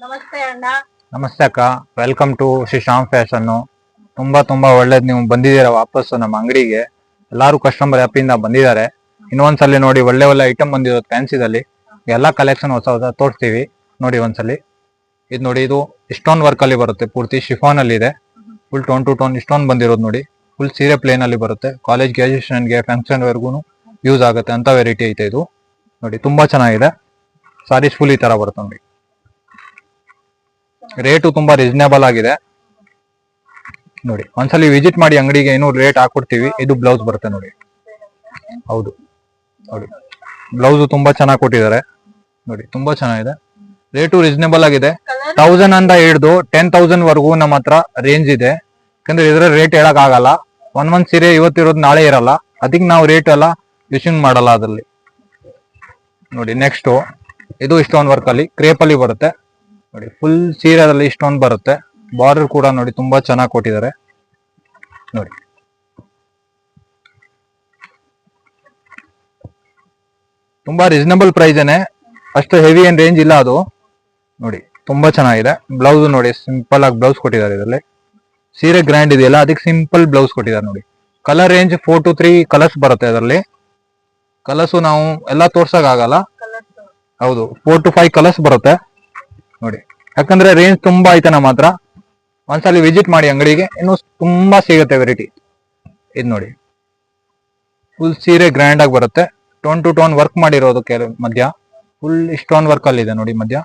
ನಮಸ್ತೆ ಅಣ್ಣ. ನಮಸ್ತೆ ಅಕ್ಕ, welcome to Shri Shyam Fashion. ತುಂಬಾ ಒಳ್ಳೇದು, ನೀವು ಬಂದಿದ್ದೀರಾ ವಾಪಸ್ ನಮ್ಮ ಅಂಗಡಿಗೆ. ಎಲ್ಲಾರು ಕಸ್ಟಮರ್ ಹ್ಯಾಪಿಯಿಂದ ಬಂದಿದ್ದಾರೆ. ಇನ್ನೊಂದ್ಸಲಿ ನೋಡಿ, ಒಳ್ಳೆ ಐಟಮ್ ಬಂದಿರೋದು ಫ್ಯಾನ್ಸಿದಲ್ಲಿ. ಎಲ್ಲಾ ಕಲೆಕ್ಷನ್ ಹೊಸ ತೋರಿಸ್ತೀವಿ ನೋಡಿ ಒಂದ್ಸಲಿ. ಇದು ನೋಡಿ, ಇದು ಸ್ಟೋನ್ ವರ್ಕ್ ಅಲ್ಲಿ ಬರುತ್ತೆ, ಪೂರ್ತಿ ಶಿಫಾನ್ ಅಲ್ಲಿ ಇದೆ. Full tone to tone stone ಬಂದಿರೋದು ನೋಡಿ. ಫುಲ್ ಸೀರೆ ಪ್ಲೇನ್ ಅಲ್ಲಿ ಬರುತ್ತೆ. ಕಾಲೇಜ್ ಗ್ರಾಜುಯೇಷನ್ಗೆ ಫಂಕ್ಷನ್ ವರ್ಗು ಯೂಸ್ ಆಗುತ್ತೆ ಅಂತ ವೆರೈಟಿ ಐತೆ ಇದು ನೋಡಿ. ತುಂಬಾ ಚೆನ್ನಾಗಿದೆ. ಸಾರೀಸ್ ಫುಲ್ ಈ ತರ ಬರುತ್ತೆ ನೋಡಿ. ರೇಟು ತುಂಬಾ ರೀಸನೇಬಲ್ ಆಗಿದೆ ನೋಡಿ. ಒಂದ್ಸಲಿ ವಿಸಿಟ್ ಮಾಡಿ ಅಂಗಡಿಗೆ, ಇನ್ನೂ ರೇಟ್ ಹಾಕೊಡ್ತೀವಿ. ಇದು ಬ್ಲೌಸ್ ಬರುತ್ತೆ ನೋಡಿ. ಹೌದು ನೋಡಿ, ಬ್ಲೌಸ್ ತುಂಬಾ ಚೆನ್ನಾಗಿ ಕೊಟ್ಟಿದ್ದಾರೆ ನೋಡಿ. ತುಂಬಾ ಚೆನ್ನಾಗಿದೆ. ರೇಟು ರೀಸನೇಬಲ್ ಆಗಿದೆ. 1000 ಅಂತ ಹಿಡಿದು 10,000 ವರೆಗೂ ನಮ್ಮ ಹತ್ರ ರೇಂಜ್ ಇದೆ. ಯಾಕಂದ್ರೆ ಇದ್ರ ರೇಟ್ ಹೇಳಕ್ ಆಗಲ್ಲ. ಒಂದ್ ಸೀರೆ ಇವತ್ತಿರೋದು ನಾಳೆ ಇರಲ್ಲ, ಅದಕ್ಕೆ ನಾವು ರೇಟ್ ಎಲ್ಲ ಡಿಸಿಷನ್ ಮಾಡಲ್ಲ ಅದ್ರಲ್ಲಿ ನೋಡಿ. ನೆಕ್ಸ್ಟ್ ಇದು ಸ್ಟೋನ್ ವರ್ಕ್ ಅಲ್ಲಿ ಕ್ರೇಪ್ ಅಲ್ಲಿ ಬರುತ್ತೆ ನೋಡಿ. ಫುಲ್ ಸೀರೆದಲ್ಲಿ ಸ್ಟೋನ್ ಬರುತ್ತೆ. ಬಾರ್ಡರ್ ಕೂಡ ನೋಡಿ ತುಂಬಾ ಚೆನ್ನಾಗಿ ಕೊಟ್ಟಿದ್ದಾರೆ ನೋಡಿ. ತುಂಬಾ ರೀಸನಬಲ್ ಪ್ರೈಸ್, ಅಷ್ಟು ಹೆವಿ ಏನ್ ರೇಂಜ್ ಇಲ್ಲ ಅದು ನೋಡಿ. ತುಂಬಾ ಚೆನ್ನಾಗಿದೆ. ಬ್ಲೌಸ್ ನೋಡಿ, ಸಿಂಪಲ್ ಆಗಿ ಬ್ಲೌಸ್ ಕೊಟ್ಟಿದ್ದಾರೆ ಇದರಲ್ಲಿ. ಸೀರೆ ಗ್ರ್ಯಾಂಡ್ ಇದೆಯಲ್ಲ, ಅದಕ್ಕೆ ಸಿಂಪಲ್ ಬ್ಲೌಸ್ ಕೊಟ್ಟಿದ್ದಾರೆ ನೋಡಿ. ಕಲರ್ ರೇಂಜ್ 4 to 3 ಕಲರ್ಸ್ ಬರುತ್ತೆ ಅದರಲ್ಲಿ. ಕಲರ್ಸ್ ನಾವು ಎಲ್ಲ ತೋರ್ಸಕ್ ಆಗಲ್ಲ. ಹೌದು, 4 to 5 ಕಲರ್ಸ್ ಬರುತ್ತೆ ನೋಡಿ. ಯಾಕಂದ್ರೆ ರೇಂಜ್ ತುಂಬಾ ಐತೆ ನಮ್ಮ ಹತ್ರ. ಒಂದ್ಸಲಿ ವಿಸಿಟ್ ಮಾಡಿ ಅಂಗಡಿಗೆ, ಇನ್ನು ತುಂಬಾ ಸಿಗುತ್ತೆ ವೆರೈಟಿ. ಇದು ನೋಡಿ, ಫುಲ್ ಸೀರೆ ಗ್ರ್ಯಾಂಡ್ ಆಗಿ ಬರುತ್ತೆ. ಟೋನ್ ಟು ಟೋನ್ ವರ್ಕ್ ಮಾಡಿರೋದು ಮಧ್ಯ. ಫುಲ್ ಸ್ಟೋನ್ ವರ್ಕ್ ಅಲ್ಲಿ ಇದೆ ನೋಡಿ ಮಧ್ಯ.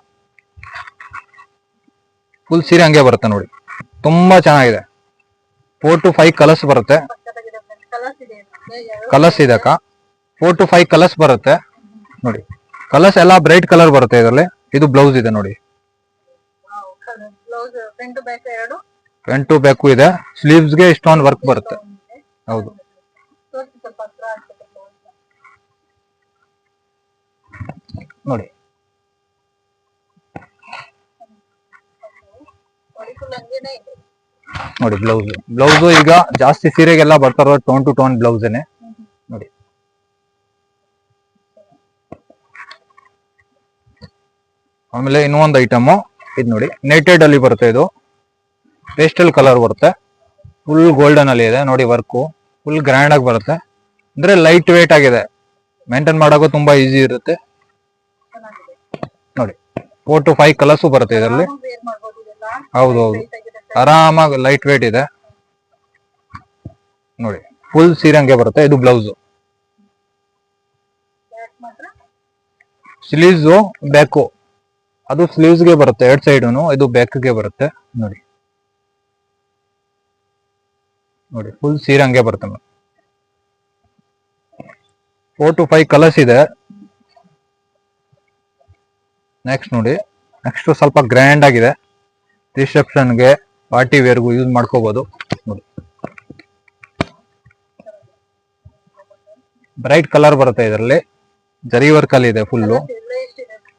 ಫುಲ್ ಸೀರೆ ಹಂಗೆ ಬರುತ್ತೆ ನೋಡಿ. ತುಂಬಾ ಚೆನ್ನಾಗಿದೆ. 4 to 5 ಕಲರ್ಸ್ ಬರುತ್ತೆ. ಕಲರ್ಸ್ ಇದೆ ಅಕ್ಕ, 4 to 5 ಕಲರ್ಸ್ ಬರುತ್ತೆ ನೋಡಿ. ಕಲರ್ಸ್ ಎಲ್ಲ ಬ್ರೈಟ್ ಕಲರ್ ಬರುತ್ತೆ ಇದರಲ್ಲಿ. ಇದು ಬ್ಲೌಸ್ ಇದೆ ನೋಡಿ. ಫ್ರಂಟ್ ಟು ಬ್ಯಾಕ್ ಇದೆ. ಸ್ಲೀವ್ಸ್ ಗೆ ಸ್ಟೋನ್ ವರ್ಕ್ ಬರುತ್ತೆ. ಹೌದು ನೋಡಿ. ನೋಡಿ ಬ್ಲೌಸ್ ಈಗ ಜಾಸ್ತಿ ಸೀರೆಗೆಲ್ಲ ಬರ್ತಾರೋ ಟೋನ್ ಟು ಟೋನ್ ಬ್ಲೌಸ್ ನೋಡಿ. ಆಮೇಲೆ ಇನ್ನೊಂದು ಐಟಮ್ ಇದು ನೋಡಿ, ನೆಟೆಡ್ ಅಲ್ಲಿ ಬರುತ್ತೆ. ಇದು ಪೇಸ್ಟಲ್ ಕಲರ್ ಬರುತ್ತೆ. ಫುಲ್ ಗೋಲ್ಡನ್ ಅಲ್ಲಿ ಇದೆ ನೋಡಿ. ವರ್ಕು ಫುಲ್ ಗ್ರ್ಯಾಂಡ್ ಆಗಿ ಬರುತ್ತೆ. ಅಂದ್ರೆ ಲೈಟ್ ವೇಟ್ ಆಗಿದೆ, ಮೇಂಟೈನ್ ಮಾಡೋಕ್ಕೂ ತುಂಬಾ ಈಸಿ ಇರುತ್ತೆ ನೋಡಿ. 4 to 5 ಕಲರ್ಸು ಬರುತ್ತೆ ಇದರಲ್ಲಿ. ಹೌದು, ಆರಾಮಾಗಿ ಲೈಟ್ ವೇಟ್ ಇದೆ ನೋಡಿ. ಫುಲ್ ಸೀರೆ ಹಂಗೆ ಬರುತ್ತೆ. ಇದು ಬ್ಲೌಸ್. ಸ್ಲೀವ್ಸ್ ಬ್ಯಾಕು, ಅದು ಸ್ಲೀವ್ಸ್ ಗೆ ಬರುತ್ತೆ ಎರಡ್ ಸೈಡ್ನು. ಇದು ಬ್ಯಾಕ್ ಗೆ ಬರುತ್ತೆ ನೋಡಿ. ನೋಡಿ ಫುಲ್ ಸೀರೆ ಹಂಗೆ ಬರುತ್ತೆ. 4 to 5 ಕಲರ್ಸ್ ಇದೆ. ನೆಕ್ಸ್ಟ್ ನೋಡಿ, ನೆಕ್ಸ್ಟ್ ಸ್ವಲ್ಪ ಗ್ರ್ಯಾಂಡ್ ಆಗಿದೆ. ರಿಸೆಪ್ಷನ್ಗೆ, ಪಾರ್ಟಿ ವೇರ್ಗೂ ಯೂಸ್ ಮಾಡ್ಕೋಬಹುದು ನೋಡಿ. ಬ್ರೈಟ್ ಕಲರ್ ಬರುತ್ತೆ ಇದರಲ್ಲಿ. ಜರಿ ವರ್ಕ್ ಅಲ್ಲಿ ಇದೆ ಫುಲ್.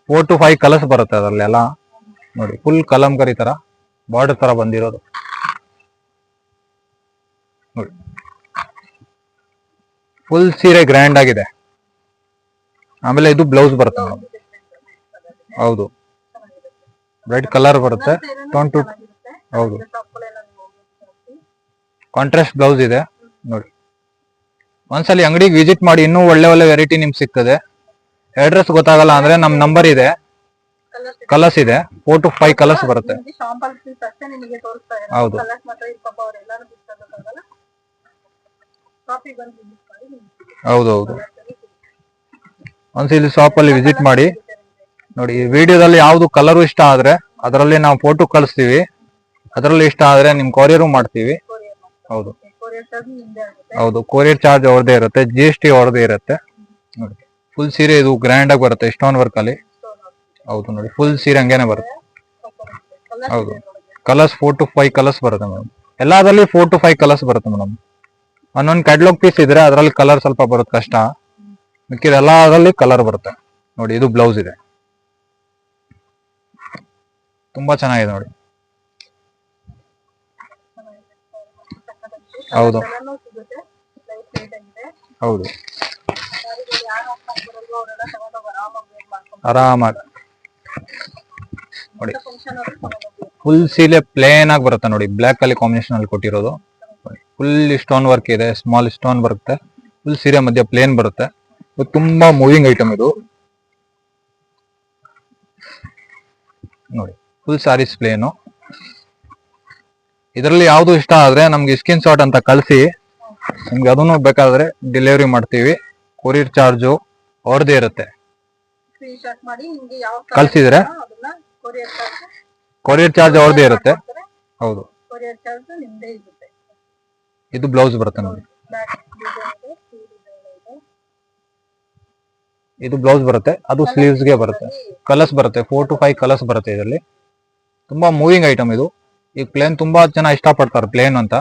4 to 5 ಕಲರ್ಸ್ ಬರುತ್ತೆ ಅದರಲ್ಲಿ ಎಲ್ಲ ನೋಡಿ. ಫುಲ್ ಕಲಂಕರಿ ತರ ಬಾರ್ಡರ್ ತರ ಬಂದಿರೋದು ನೋಡಿ. ಫುಲ್ ಸೀರೆ ಗ್ರ್ಯಾಂಡ್ ಆಗಿದೆ. ಆಮೇಲೆ ಇದು ಬ್ಲೌಸ್ ಬರುತ್ತೆ ಮೇಡಮ್. ಹೌದು, ಬ್ರೈಟ್ ಕಲರ್ ಬರುತ್ತೆ. ಟೋನ್ ಟು ಹೌದು, ಕಾಂಟ್ರಾಸ್ಟ್ ಬ್ಲೌಸ್ ಇದೆ ನೋಡಿ. ಒಂದ್ಸಲಿ ಅಂಗಡಿಗೆ ವಿಸಿಟ್ ಮಾಡಿ, ಇನ್ನೂ ಒಳ್ಳೆ ವೆರೈಟಿ ನಿಮ್ಗೆ ಸಿಗ್ತದೆ. ಅಡ್ರೆಸ್ ಗೊತ್ತಾಗಲ್ಲ ಅಂದ್ರೆ ನಮ್ ನಂಬರ್ ಇದೆ, ಕಲರ್ಸ್ ಇದೆ. 4 to 5 ಕಲರ್ಸ್ ಬರುತ್ತೆ. ಹೌದು ಹೌದೌದು, ಒಂದ್ಸಲಿ ಶಾಪ್ ಅಲ್ಲಿ ವಿಸಿಟ್ ಮಾಡಿ ನೋಡಿ. ಈ ವಿಡಿಯೋದಲ್ಲಿ ಯಾವ್ದು ಕಲರ್ ಇಷ್ಟ ಆದ್ರೆ ಅದರಲ್ಲಿ ನಾವು ಫೋಟೋ ಕಳಿಸ್ತೀವಿ. ಅದರಲ್ಲಿ ಇಷ್ಟ ಆದ್ರೆ ನಿಮ್ ಕೊರಿಯರ್ ಮಾಡ್ತೀವಿ. ಹೌದು ಹೌದು, ಕೊರಿಯರ್ ಚಾರ್ಜ್ ಅವ್ರದೇ ಇರುತ್ತೆ, GST ಅವ್ರದೇ ಇರುತ್ತೆ ನೋಡಿ. ಫುಲ್ ಸೀರೆ ಇದು ಗ್ರ್ಯಾಂಡ್ ಆಗಿ ಬರುತ್ತೆ ಸ್ಟೋನ್ ವರ್ಕ್ ಅಲ್ಲಿ. ಹೌದು ನೋಡಿ, ಫುಲ್ ಸೀರೆ ಹಂಗೇನೆ ಬರುತ್ತೆ. ಹೌದು, ಕಲರ್ಸ್ 4 to 5 ಕಲರ್ಸ್ ಬರುತ್ತೆ ಮೇಡಮ್. ಎಲ್ಲಾದ್ರಲ್ಲಿ 4 to 5 ಕಲರ್ಸ್ ಬರುತ್ತೆ ಮೇಡಮ್. ಒಂದೊಂದು ಕ್ಯಾಟ್ಲಾಗ್ ಪೀಸ್ ಇದ್ರೆ ಅದರಲ್ಲಿ ಕಲರ್ ಸ್ವಲ್ಪ ಬರುತ್ತೆ ಕಷ್ಟ. ಮಿಕ್ಕಿದ ಎಲ್ಲಾದ್ರಲ್ಲಿ ಕಲರ್ ಬರುತ್ತೆ ನೋಡಿ. ಇದು ಬ್ಲೌಸ್ ಇದೆ. ತುಂಬಾ ಚೆನ್ನಾಗಿದೆ ನೋಡಿ. ಹೌದು ಹೌದು, ಆರಾಮಾಗಿ ನೋಡಿ ಫುಲ್ ಸೀರೆ ಪ್ಲೇನ್ ಆಗಿ ಬರುತ್ತೆ ನೋಡಿ, ಬ್ಲಾಕ್ ಅಲ್ಲಿ ಕಾಂಬಿನೇಷನ್ ಅಲ್ಲಿ ಕೊಟ್ಟಿರೋದು. ಫುಲ್ ಸ್ಟೋನ್ ವರ್ಕ್ ಇದೆ, ಸ್ಮಾಲ್ ಸ್ಟೋನ್ ಬರುತ್ತೆ. ಫುಲ್ ಸೀರೆ ಮಧ್ಯ ಪ್ಲೇನ್ ಬರುತ್ತೆ. ತುಂಬಾ ಮೂವಿಂಗ್ ಐಟಮ್ ಇದು ನೋಡಿ. Full saris plain. ಇದರಲ್ಲಿ ಯಾವ್ದು ಇಷ್ಟ ಆದ್ರೆ ನಮ್ಗೆ ಸ್ಕ್ರೀನ್ ಶಾಟ್ ಅಂತ ಕಳಿಸಿ, ನಿಮ್ಗೆ ಅದನ್ನು ಬೇಕಾದ್ರೆ ಡೆಲಿವರಿ ಮಾಡ್ತೀವಿ. ಕೊರಿಯರ್ ಚಾರ್ಜು ಅವ್ರದ್ದೇ ಇರುತ್ತೆ. ಕಳ್ಸಿದ್ರೆ ಕೊರಿಯರ್ ಚಾರ್ಜ್ ಅವ್ರದ್ದೇ ಇರುತ್ತೆ. ಹೌದು. ಇದು ಬ್ಲೌಸ್ ಬರುತ್ತೆ ನೋಡಿ. ಇದು ಬ್ಲೌಸ್ ಬರುತ್ತೆ, ಅದು ಸ್ಲೀವ್ಸ್ ಗೆ ಬರುತ್ತೆ. ಕಲರ್ಸ್ ಬರುತ್ತೆ, 4 to 5 ಕಲರ್ಸ್ ಬರುತ್ತೆ ಇದರಲ್ಲಿ. ತುಂಬಾ ಮೂವಿಂಗ್ ಐಟಮ್ ಇದು. ಈ ಪ್ಲೇನ್ ತುಂಬಾ ಜನ ಇಷ್ಟಪಡ್ತಾರೆ ಪ್ಲೇನ್ ಅಂತ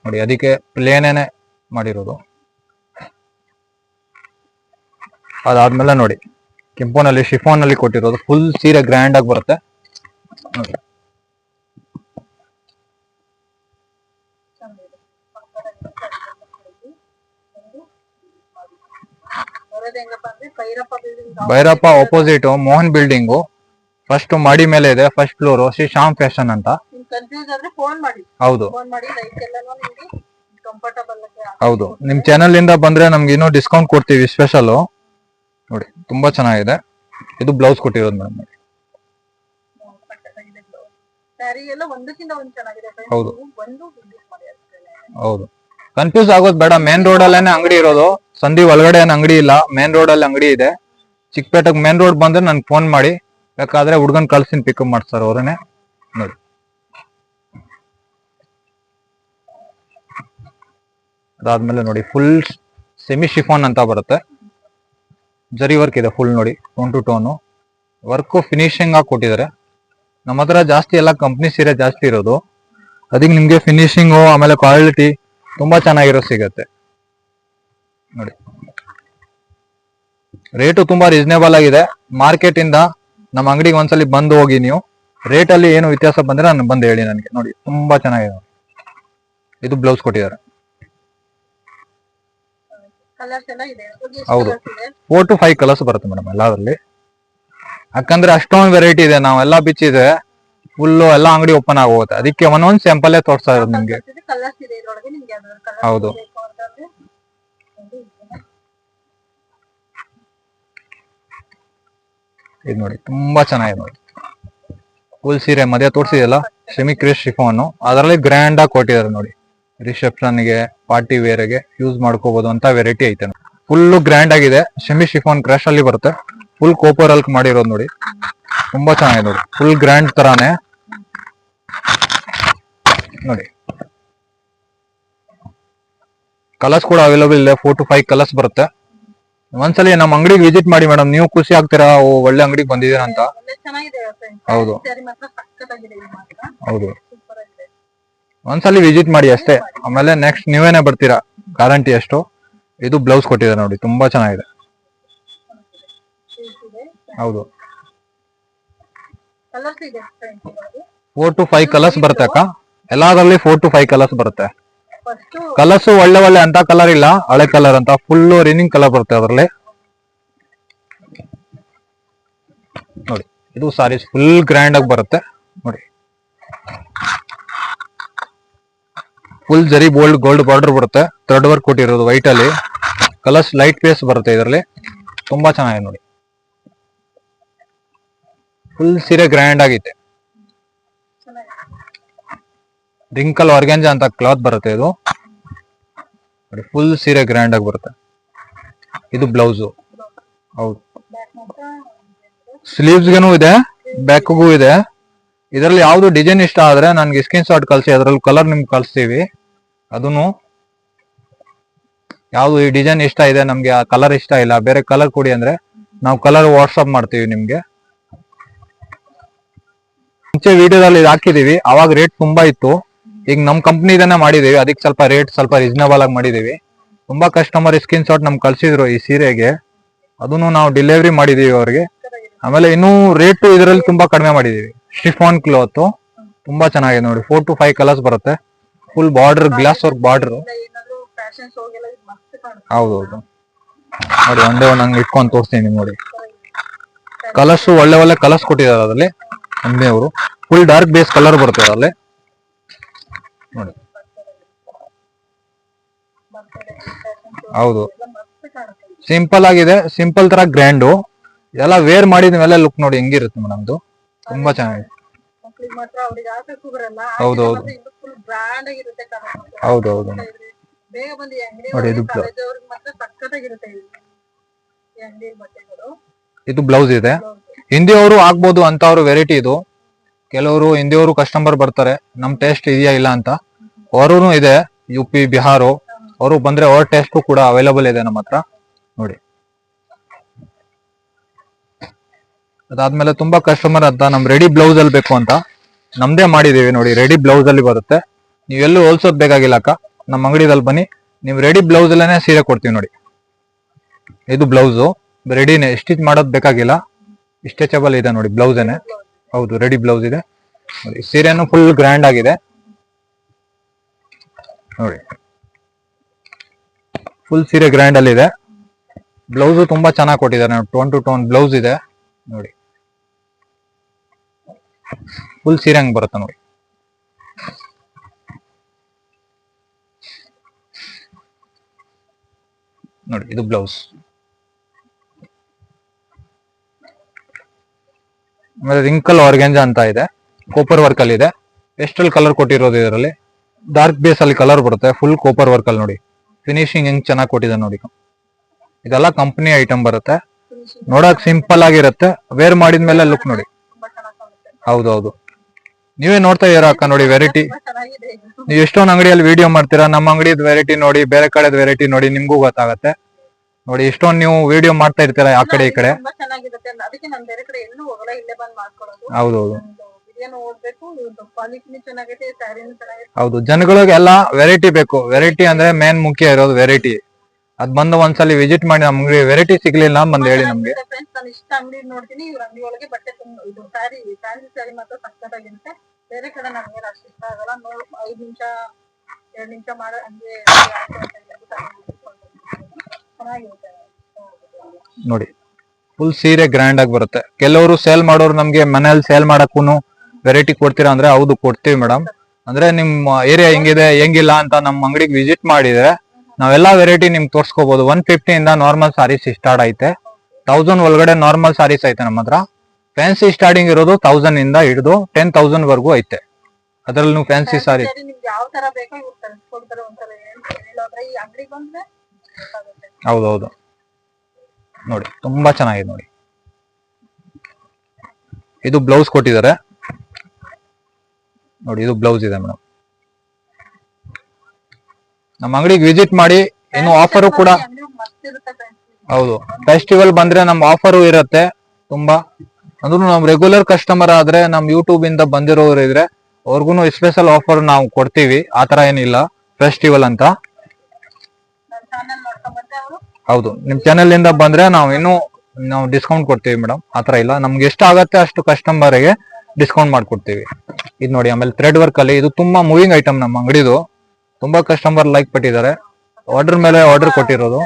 ನೋಡಿ, ಅದಕ್ಕೆ ಪ್ಲೇನೇನೆ ಮಾಡಿರೋದು. ಅದಾದ್ಮೇಲೆ ನೋಡಿ ಕೆಂಪೋನಲ್ಲಿ ಶಿಫಾನ್ ನಲ್ಲಿ ಕೊಟ್ಟಿರೋದು. ಫುಲ್ ಸೀರೆ ಗ್ರ್ಯಾಂಡ್ ಆಗಿ ಬರುತ್ತೆ ನೋಡಿ. Bhairappa opposite Mohan building, first ಮಾಡಿ ಮೇಲೆ ಇದೆ, first floor, Shri Shyam Fashion ಅಂತ. ಹೌದು ಹೌದು. ನಿಮ್ ಚಾನೆಲ್ ಇಂದ ಬಂದ್ರೆ ನಮ್ಗೆ ಇನ್ನೂ ಡಿಸ್ಕೌಂಟ್ ಕೊಡ್ತೀವಿ ಸ್ಪೆಷಲ್ ನೋಡಿ. ತುಂಬಾ ಚೆನ್ನಾಗಿದೆ. ಇದು ಬ್ಲೌಸ್ ಕೊಟ್ಟಿರೋದು ಮೇಡಮ್ ನೋಡಿ. ಹೌದು ಹೌದು. ಕನ್ಫ್ಯೂಸ್ ಆಗೋದು ಬೇಡ, ಮೇನ್ ರೋಡ್ ಅಲ್ಲೇನೆ ಅಂಗಡಿ ಇರೋದು, ಸಂಧಿ ಒಳಗಡೆ ಏನ್ ಅಂಗಡಿ ಇಲ್ಲ, ಮೇನ್ ರೋಡ್ ಅಲ್ಲಿ ಅಂಗಡಿ ಇದೆ. ಚಿಕ್ಕಪೇಟೆಗೆ ಮೇನ್ ರೋಡ್ ಬಂದ್ರೆ ನನ್ಗೆ ಫೋನ್ ಮಾಡಿ, ಬೇಕಾದ್ರೆ ಹುಡ್ಗನ್ ಕಳ್ಸಿನ ಪಿಕಪ್ ಮಾಡ್ತಾರೆ ಅವ್ರನ್ನೇ ನೋಡಿ. ಅದಾದ್ಮೇಲೆ ನೋಡಿ ಫುಲ್ ಸೆಮಿ ಶಿಫಾನ್ ಅಂತ ಬರುತ್ತೆ. ಜರಿ ವರ್ಕ್ ಇದೆ ಫುಲ್ ನೋಡಿ, tone to tone work finishing ಆಗಿ ಕೊಟ್ಟಿದ್ದಾರೆ. ನಮ್ಮ ಹತ್ರ ಜಾಸ್ತಿ ಎಲ್ಲ ಕಂಪ್ನಿ ಸೀರೆ ಜಾಸ್ತಿ ಇರೋದು, ಅದಕ್ಕೆ ನಿಮ್ಗೆ ಫಿನಿಶಿಂಗು ಆಮೇಲೆ ಕ್ವಾಲಿಟಿ ತುಂಬಾ ಚೆನ್ನಾಗಿರೋ ಸಿಗತ್ತೆ ನೋಡಿ. ರೇಟು ತುಂಬಾ ರೀಸನೇಬಲ್ ಆಗಿದೆ. ಮಾರ್ಕೆಟ್ ಇಂದ ನಮ್ಮ ಅಂಗಡಿಗೆ ಒಂದ್ಸಲಿ ಬಂದು ಹೋಗಿ ನೀವು. ರೇಟ್ ಅಲ್ಲಿ ಏನು ವ್ಯತ್ಯಾಸ ಬಂದ್ರೆ ನಾನು ಬಂದು ಹೇಳಿ ನನಗೆ ನೋಡಿ. ತುಂಬಾ ಚೆನ್ನಾಗಿದೆ. ಇದು ಬ್ಲೌಸ್ ಕೊಟ್ಟಿದ್ದಾರೆ. ಹೌದು, 4 to 5 ಕಲರ್ಸ್ ಬರುತ್ತೆ ಮೇಡಮ್ ಎಲ್ಲಾದ್ರಲ್ಲಿ. ಯಾಕಂದ್ರೆ ಅಷ್ಟೊಂದು ವೆರೈಟಿ ಇದೆ, ನಾವೆಲ್ಲ ಬಿಚ್ಚಿದೆ ಫುಲ್ಲು ಎಲ್ಲ ಅಂಗಡಿ ಓಪನ್ ಆಗೋಗುತ್ತೆ, ಅದಕ್ಕೆ ಒಂದೊಂದು ಸ್ಯಾಂಪಲ್ ತೋರಿಸ್ತಾ ಇರೋದು ನಿಮ್ಗೆ. ಹೌದು ಇದು ನೋಡಿ ತುಂಬಾ ಚೆನ್ನಾಗಿದೆ ನೋಡಿ. ಫುಲ್ ಸೀರೆ ಮಧ್ಯ ತೋರಿಸಿದೆಲ್ಲ ಸೆಮಿ ಕ್ರೇಶ್ ಶಿಫಾನು, ಅದರಲ್ಲಿ ಗ್ರ್ಯಾಂಡ್ ಆಗಿ ಕೊಟ್ಟಿದ್ದಾರೆ ನೋಡಿ. ರಿಸೆಪ್ಷನ್ಗೆ ಪಾರ್ಟಿ ವೇರ್ಗೆ ಯೂಸ್ ಮಾಡ್ಕೋಬಹುದು ಅಂತ ವೆರೈಟಿ ಐತೆ. ಫುಲ್ ಗ್ರ್ಯಾಂಡ್ ಆಗಿದೆ. ಸೆಮಿ ಶಿಫಾನ್ ಕ್ರಾಶ್ ಅಲ್ಲಿ ಬರುತ್ತೆ. ಫುಲ್ ಕೋಪರ್ ಅಲ್ಕ್ ಮಾಡಿರೋದು ನೋಡಿ. ತುಂಬಾ ಚೆನ್ನಾಗಿದೆ ನೋಡಿ, ಫುಲ್ ಗ್ರ್ಯಾಂಡ್ ತರಾನೇ ನೋಡಿ. ಕಲರ್ಸ್ ಕೂಡ ಅವೈಲೇಬಲ್ ಇದೆ, 4 to 5 ಕಲರ್ಸ್ ಬರುತ್ತೆ. ಒಂದ್ಸಲಿ ನಮ್ಮ ಅಂಗಡಿಗೆ ವಿಸಿಟ್ ಮಾಡಿ ಮೇಡಮ್, ನೀವು ಖುಷಿ ಆಗ್ತೀರಾ, ಒಳ್ಳೆ ಅಂಗಡಿಗೆ ಬಂದಿದ್ದೀರಾ ಅಂತ. ಹೌದು ಹೌದು. ಒಂದ್ಸಲಿ ವಿಸಿಟ್ ಮಾಡಿ ಅಷ್ಟೇ, ಆಮೇಲೆ ನೆಕ್ಸ್ಟ್ ನೀವೇನೆ ಬರ್ತೀರಾ, ಗ್ಯಾರಂಟಿ ಅಷ್ಟು. ಇದು ಬ್ಲೌಸ್ ಕೊಟ್ಟಿದೆ ನೋಡಿ, ತುಂಬಾ ಚೆನ್ನಾಗಿದೆ. ಹೌದು 4 to 5 ಕಲರ್ಸ್ ಬರುತ್ತೆ ಅಕ್ಕ. ಎಲ್ಲಾದ್ರಲ್ಲಿ 4 to 5 ಕಲರ್ಸ್ ಬರುತ್ತೆ. ಕಲರ್ಸ್ ಒಳ್ಳೆ ಒಳ್ಳೆ ಅಂತ ಕಲರ್ ಇಲ್ಲ, ಹಳೆ ಕಲರ್ ಅಂತ ಫುಲ್ ರನ್ನಿಂಗ್ ಕಲರ್ ಬರುತ್ತೆ ಅದರಲ್ಲಿ ನೋಡಿ. ಇದು ಸಾರೀಸ್ ಫುಲ್ ಗ್ರ್ಯಾಂಡ್ ಆಗಿ ಬರುತ್ತೆ ನೋಡಿ. ಫುಲ್ ಜರಿ ಗೋಲ್ಡ್ ಬಾರ್ಡರ್ ಬರುತ್ತೆ, ಥ್ರೆಡ್ ವರ್ಕ್ ಕೊಟ್ಟಿರೋದು ವೈಟ್ ಅಲ್ಲಿ. ಕಲರ್ಸ್ ಲೈಟ್ ಪೇಸ್ ಬರುತ್ತೆ ಇದರಲ್ಲಿ. ತುಂಬಾ ಚೆನ್ನಾಗಿದೆ ನೋಡಿ. ಫುಲ್ ಸೀರೆ ಗ್ರ್ಯಾಂಡ್ ಆಗಿದೆ. ರಿಂಕಲ್ ಆರ್ಗ್ಯಾನ್ಜಾ ಅಂತ ಕ್ಲಾತ್ ಬರುತ್ತೆ ಇದು ನೋಡಿ. ಫುಲ್ ಸೀರೆ ಗ್ರ್ಯಾಂಡ್ ಆಗಿ ಬರುತ್ತೆ. ಇದು ಬ್ಲೌಸು. ಹೌದು, ಸ್ಲೀವ್ಸ್ಗೆನೂ ಇದೆ, ಬ್ಯಾಕ್ಗೂ ಇದೆ. ಇದರಲ್ಲಿ ಯಾವ್ದು ಡಿಸೈನ್ ಇಷ್ಟ ಆದ್ರೆ ನನ್ಗೆ ಸ್ಕ್ರೀನ್ ಶಾಟ್ ಕಳ್ಸಿ, ಅದ್ರಲ್ಲಿ ಕಲರ್ ನಿಮ್ಗೆ ಕಳಿಸ್ತೀವಿ. ಅದನ್ನು ಯಾವ್ದು ಈ ಡಿಸೈನ್ ಇಷ್ಟ ಇದೆ, ನಮ್ಗೆ ಆ ಕಲರ್ ಇಷ್ಟ ಇಲ್ಲ, ಬೇರೆ ಕಲರ್ ಕೊಡಿ ಅಂದ್ರೆ ನಾವು ಕಲರ್ ವಾಟ್ಸ್ಆಪ್ ಮಾಡ್ತೀವಿ ನಿಮ್ಗೆ. ಮುಂಚೆ ವಿಡಿಯೋದಲ್ಲಿ ಇದು ಹಾಕಿದೀವಿ, ಅವಾಗ ರೇಟ್ ತುಂಬಾ ಇತ್ತು. ಈಗ ನಮ್ ಕಂಪ್ನಿದನ್ನ ಮಾಡಿದೀವಿ, ಅದಕ್ಕೆ ಸ್ವಲ್ಪ ರೇಟ್ ಸ್ವಲ್ಪ ರೀಸನಬಲ್ ಆಗಿ ಮಾಡಿದೀವಿ. ತುಂಬಾ ಕಸ್ಟಮರ್ ಸ್ಕ್ರೀನ್ ಶಾಟ್ ನಮ್ಗೆ ಕಳ್ಸಿದ್ರು ಈ ಸೀರೆಗೆ, ಅದನ್ನು ನಾವು ಡೆಲಿವರಿ ಮಾಡಿದೀವಿ ಅವ್ರಿಗೆ. ಆಮೇಲೆ ಇನ್ನೂ ರೇಟ್ ಇದರಲ್ಲಿ ತುಂಬಾ ಕಡಿಮೆ ಮಾಡಿದೀವಿ. ಶಿಫಾನ್ ಕ್ಲಾತ್ ತುಂಬಾ ಚೆನ್ನಾಗಿದೆ ನೋಡಿ. 4 to 5 ಕಲರ್ಸ್ ಬರುತ್ತೆ. Full border, glass work border. ಹೌದೌದು ನೋಡಿ, ಒಂದೇ ಒಂದ್ ಹಂಗೆ ಇಟ್ಕೊಂಡು ತೋರಿಸ್ತೀನಿ ನೋಡಿ. ಕಲರ್ಸ್ ಒಳ್ಳೆ ಒಳ್ಳೆ ಕಲರ್ಸ್ ಕೊಟ್ಟಿದ್ದಾರೆ ಅದರಲ್ಲಿ. ಅಂಗಡಿ ಅವರು. ಫುಲ್ ಡಾರ್ಕ್ ಬೇಸ್ ಕಲರ್ ಬರುತ್ತೆ ಅಲ್ಲಿ ನೋಡಿ. ಹೌದು, ಸಿಂಪಲ್ ಆಗಿದೆ, ಸಿಂಪಲ್ ತರ ಗ್ರ್ಯಾಂಡು. ಎಲ್ಲ ವೇರ್ ಮಾಡಿದ ಮೇಲೆ ಲುಕ್ ನೋಡಿ ಹೆಂಗಿರುತ್ತೆ ಮೇಡಮ್ದು, ತುಂಬಾ ಚೆನ್ನಾಗಿದೆ. ಹೌದೌದು ಹೌದೌದು ನೋಡಿ. ಇದು ಬ್ಲೌಸ್ ಇದೆ. ಹಿಂದಿಯವರು ಆಗ್ಬೋದು ಅಂತ ಅವ್ರ ವೆರೈಟಿ ಇದು. ಕೆಲವರು ಹಿಂದಿಯವರು ಕಸ್ಟಮರ್ ಬರ್ತಾರೆ, ನಮ್ ಟೇಸ್ಟ್ ಇದೆಯಾ ಇಲ್ಲ ಅಂತ. ಅವರು ಇದೆ, UP ಬಿಹಾರು ಅವರು ಬಂದ್ರೆ ಅವ್ರ ಟೇಸ್ಟ್ ಕೂಡ ಅವೈಲೇಬಲ್ ಇದೆ ನಮ್ಮ ಹತ್ರ ನೋಡಿ. ಅದಾದ್ಮೇಲೆ ತುಂಬಾ ಕಸ್ಟಮರ್ ಅಂತ ನಮ್ ರೆಡಿ ಬ್ಲೌಸ್ ಅಲ್ಲಿ ಬೇಕು ಅಂತ ನಮ್ದೇ ಮಾಡಿದೀವಿ ನೋಡಿ. ರೆಡಿ ಬ್ಲೌಸ್ ಅಲ್ಲಿ ಬರುತ್ತೆ, ನೀವೆಲ್ಲೂ ಹೋಲ್ಸೋದ್ ಬೇಕಾಗಿಲ್ಲ ಅಕ್ಕ, ನಮ್ಮ ಅಂಗಡಿದಲ್ಲಿ ಬನ್ನಿ, ನೀವು ರೆಡಿ ಬ್ಲೌಸ್ ಅಲ್ಲೇನೆ ಸೀರೆ ಕೊಡ್ತೀವಿ ನೋಡಿ. ಇದು ಬ್ಲೌಸು ರೆಡಿನೇ, ಸ್ಟಿಚ್ ಮಾಡೋದ್ ಬೇಕಾಗಿಲ್ಲ, ಸ್ಟ್ರೆಚಬಲ್ ಇದೆ ನೋಡಿ ಬ್ಲೌಸ್ ಏನೆ. ಹೌದು, ರೆಡಿ ಬ್ಲೌಸ್ ಇದೆ ನೋಡಿ. ಸೀರೆನು ಫುಲ್ ಗ್ರ್ಯಾಂಡ್ ಆಗಿದೆ ನೋಡಿ, ಫುಲ್ ಸೀರೆ ಗ್ರ್ಯಾಂಡ್ ಅಲ್ಲಿ ಇದೆ. ಬ್ಲೌಸ್ ತುಂಬಾ ಚೆನ್ನಾಗಿ ಕೊಟ್ಟಿದ್ದಾರೆ, ಟೋನ್ ಟು ಟೋನ್ ಬ್ಲೌಸ್ ಇದೆ ನೋಡಿ. ಫುಲ್ ಸೀರೆ ಹಂಗ್ ಬರುತ್ತೆ ನೋಡಿ. ನೋಡಿ ಇದು ಬ್ಲೌಸ್. ಆಮೇಲೆ ರಿಂಕಲ್ ಆರ್ಗೆಂಜಾ ಅಂತ ಇದೆ, ಕೋಪರ್ ವರ್ಕ್ ಅಲ್ಲಿ ಇದೆ. ಪೆಸ್ಟಲ್ ಕಲರ್ ಕೊಟ್ಟಿರೋದು ಇದರಲ್ಲಿ, ಡಾರ್ಕ್ ಬೇಸ್ ಅಲ್ಲಿ ಕಲರ್ ಬರುತ್ತೆ, ಫುಲ್ ಕೋಪರ್ ವರ್ಕ್ ಅಲ್ಲಿ ನೋಡಿ. ಫಿನಿಶಿಂಗ್ ಹೆಂಗ್ ಚೆನ್ನಾಗಿ ಕೊಟ್ಟಿದೆ ನೋಡಿ. ಇದೆಲ್ಲ ಕಂಪನಿ ಐಟಮ್ ಬರುತ್ತೆ, ನೋಡಕ್ ಸಿಂಪಲ್ ಆಗಿರುತ್ತೆ, ವೇರ್ ಮಾಡಿದ್ಮೇಲೆ ಲುಕ್ ನೋಡಿ. ಹೌದೌದು, ನೀವೇ ನೋಡ್ತಾ ಇದೀರಾ ಅಕ್ಕ ನೋಡಿ ವೆರೈಟಿ. ನೀವು ಎಷ್ಟೊಂದು ಅಂಗಡಿಯಲ್ಲಿ ವಿಡಿಯೋ ಮಾಡ್ತೀರಾ, ನಮ್ಮ ಅಂಗಡಿದ ವೆರೈಟಿ ನೋಡಿ, ಬೇರೆ ಕಡೆದ ವೆರೈಟಿ ನೋಡಿ, ನಿಮ್ಗೂ ಗೊತ್ತಾಗತ್ತೆ ನೋಡಿ. ಎಷ್ಟೊಂದು ನೀವು ವಿಡಿಯೋ ಮಾಡ್ತಾ ಇರ್ತೀರಾ ಆ ಕಡೆ ಈ ಕಡೆ. ಹೌದೌದು ಹೌದು, ಜನಗಳಿಗೆ ಎಲ್ಲ ವೆರೈಟಿ ಬೇಕು. ವೆರೈಟಿ ಅಂದ್ರೆ ಮೇನ್ ಮುಖ್ಯ ಇರೋದು ವೆರೈಟಿ. ಅದ್ ಬಂದು ಒಂದ್ಸಲಿ ವಿಸಿಟ್ ಮಾಡಿ, ನಮ್ಗೆ ವೆರೈಟಿ ಸಿಗ್ಲಿಲ್ಲ ಬಂದ್ ಹೇಳಿ ನಮ್ಗೆ. ಬೇರೆ ಕಡೆ ನಮ್ಗೆ ಅಷ್ಟು ಇಷ್ಟ ಆಗಲ್ಲ. 5 ನಿಮಿಷ 2 ನಿಮಿಷ ಮಾಡೋ ಹಂಗೆ ಚೆನ್ನಾಗಿರುತ್ತೆ ನೋಡಿ. ಫುಲ್ ಸೀರೆ ಗ್ರ್ಯಾಂಡ್ ಆಗಿ ಬರುತ್ತೆ. ಕೆಲವರು ಸೇಲ್ ಮಾಡೋರು ನಮ್ಗೆ ಮನೇಲಿ ಸೇಲ್ ಮಾಡಕ್ಕೂನು ವೆರೈಟಿ ಕೊಡ್ತೀರಾ ಅಂದ್ರೆ ಹೌದು ಕೊಡ್ತೀವಿ ಮೇಡಮ್. ಅಂದ್ರೆ ನಿಮ್ ಏರಿಯಾ ಹೆಂಗಿದೆ ಹೆಂಗಿಲ್ಲ ಅಂತ ನಮ್ಮ ಅಂಗಡಿಗೆ ವಿಸಿಟ್ ಮಾಡಿದ್ರೆ ನಾವೆಲ್ಲಾ ವೆರೈಟಿ ನಿಮ್ಗೆ ತೋರ್ಸ್ಕೋಬಹುದು. 150 ಇಂದ ನಾರ್ಮಲ್ ಸಾರೀಸ್ ಸ್ಟಾರ್ಟ್ ಐತೆ, 1000 ಒಳಗಡೆ ನಾರ್ಮಲ್ ಸಾರೀಸ್ ಐತೆ ನಮ್ಮ ಹತ್ರ. ಫ್ಯಾನ್ಸಿ ಸ್ಟಾರ್ಟಿಂಗ್ ಇರೋದು 1000 ಇಂದ ಹಿಡಿದು 10,000 ವರ್ಗೂ ಐತೆ. ಅದ್ರಲ್ಲಿ ನೀವು ಫ್ಯಾನ್ಸಿ ಸಾರಿ ಹೌದೌದು ನೋಡಿ, ತುಂಬಾ ಚೆನ್ನಾಗಿದೆ ನೋಡಿ. ಇದು ಬ್ಲೌಸ್ ಕೊಟ್ಟಿದ್ದಾರೆ ನೋಡಿ, ಇದು ಬ್ಲೌಸ್ ಇದೆ ಮೇಡಮ್. ನಮ್ಮ ಅಂಗಡಿಗೆ ವಿಸಿಟ್ ಮಾಡಿ. ಇನ್ನು ಆಫರು ಕೂಡ ಹೌದು, ಫೆಸ್ಟಿವಲ್ ಬಂದ್ರೆ ನಮ್ ಆಫರು ಇರುತ್ತೆ ತುಂಬಾ. ಅಂದ್ರೂ ನಮ್ ರೆಗ್ಯುಲರ್ ಕಸ್ಟಮರ್ ಆದ್ರೆ, ನಮ್ ಯೂಟ್ಯೂಬ್ ಇಂದ ಬಂದಿರೋರು ಇದ್ರೆ ಅವ್ರಿಗೂ ಸ್ಪೆಷಲ್ ಆಫರ್ ನಾವು ಕೊಡ್ತೀವಿ. ಆತರ ಏನಿಲ್ಲ ಫೆಸ್ಟಿವಲ್ ಅಂತ. ಹೌದು, ನಿಮ್ ಚಾನೆಲ್ ಇಂದ ಬಂದ್ರೆ ನಾವು ಡಿಸ್ಕೌಂಟ್ ಕೊಡ್ತೀವಿ ಮೇಡಮ್. ಆತರ ಇಲ್ಲ, ನಮ್ಗೆ ಎಷ್ಟು ಆಗತ್ತೆ ಅಷ್ಟು ಕಸ್ಟಮರ್ ಗೆ ಡಿಸ್ಕೌಂಟ್ ಮಾಡ್ಕೊಡ್ತೀವಿ. ಇದು ನೋಡಿ, ಆಮೇಲೆ ಥ್ರೆಡ್ ವರ್ಕ್ ಅಲ್ಲಿ ಇದು ತುಂಬಾ ಮೂವಿಂಗ್ ಐಟಮ್ ನಮ್ಮ ಅಂಗಡಿದು. ತುಂಬಾ ಕಸ್ಟಮರ್ ಲೈಕ್ ಪಟ್ಟಿದ್ದಾರೆ, ಆರ್ಡರ್ ಮೇಲೆ ಆರ್ಡರ್ ಕೊಟ್ಟಿರೋದು.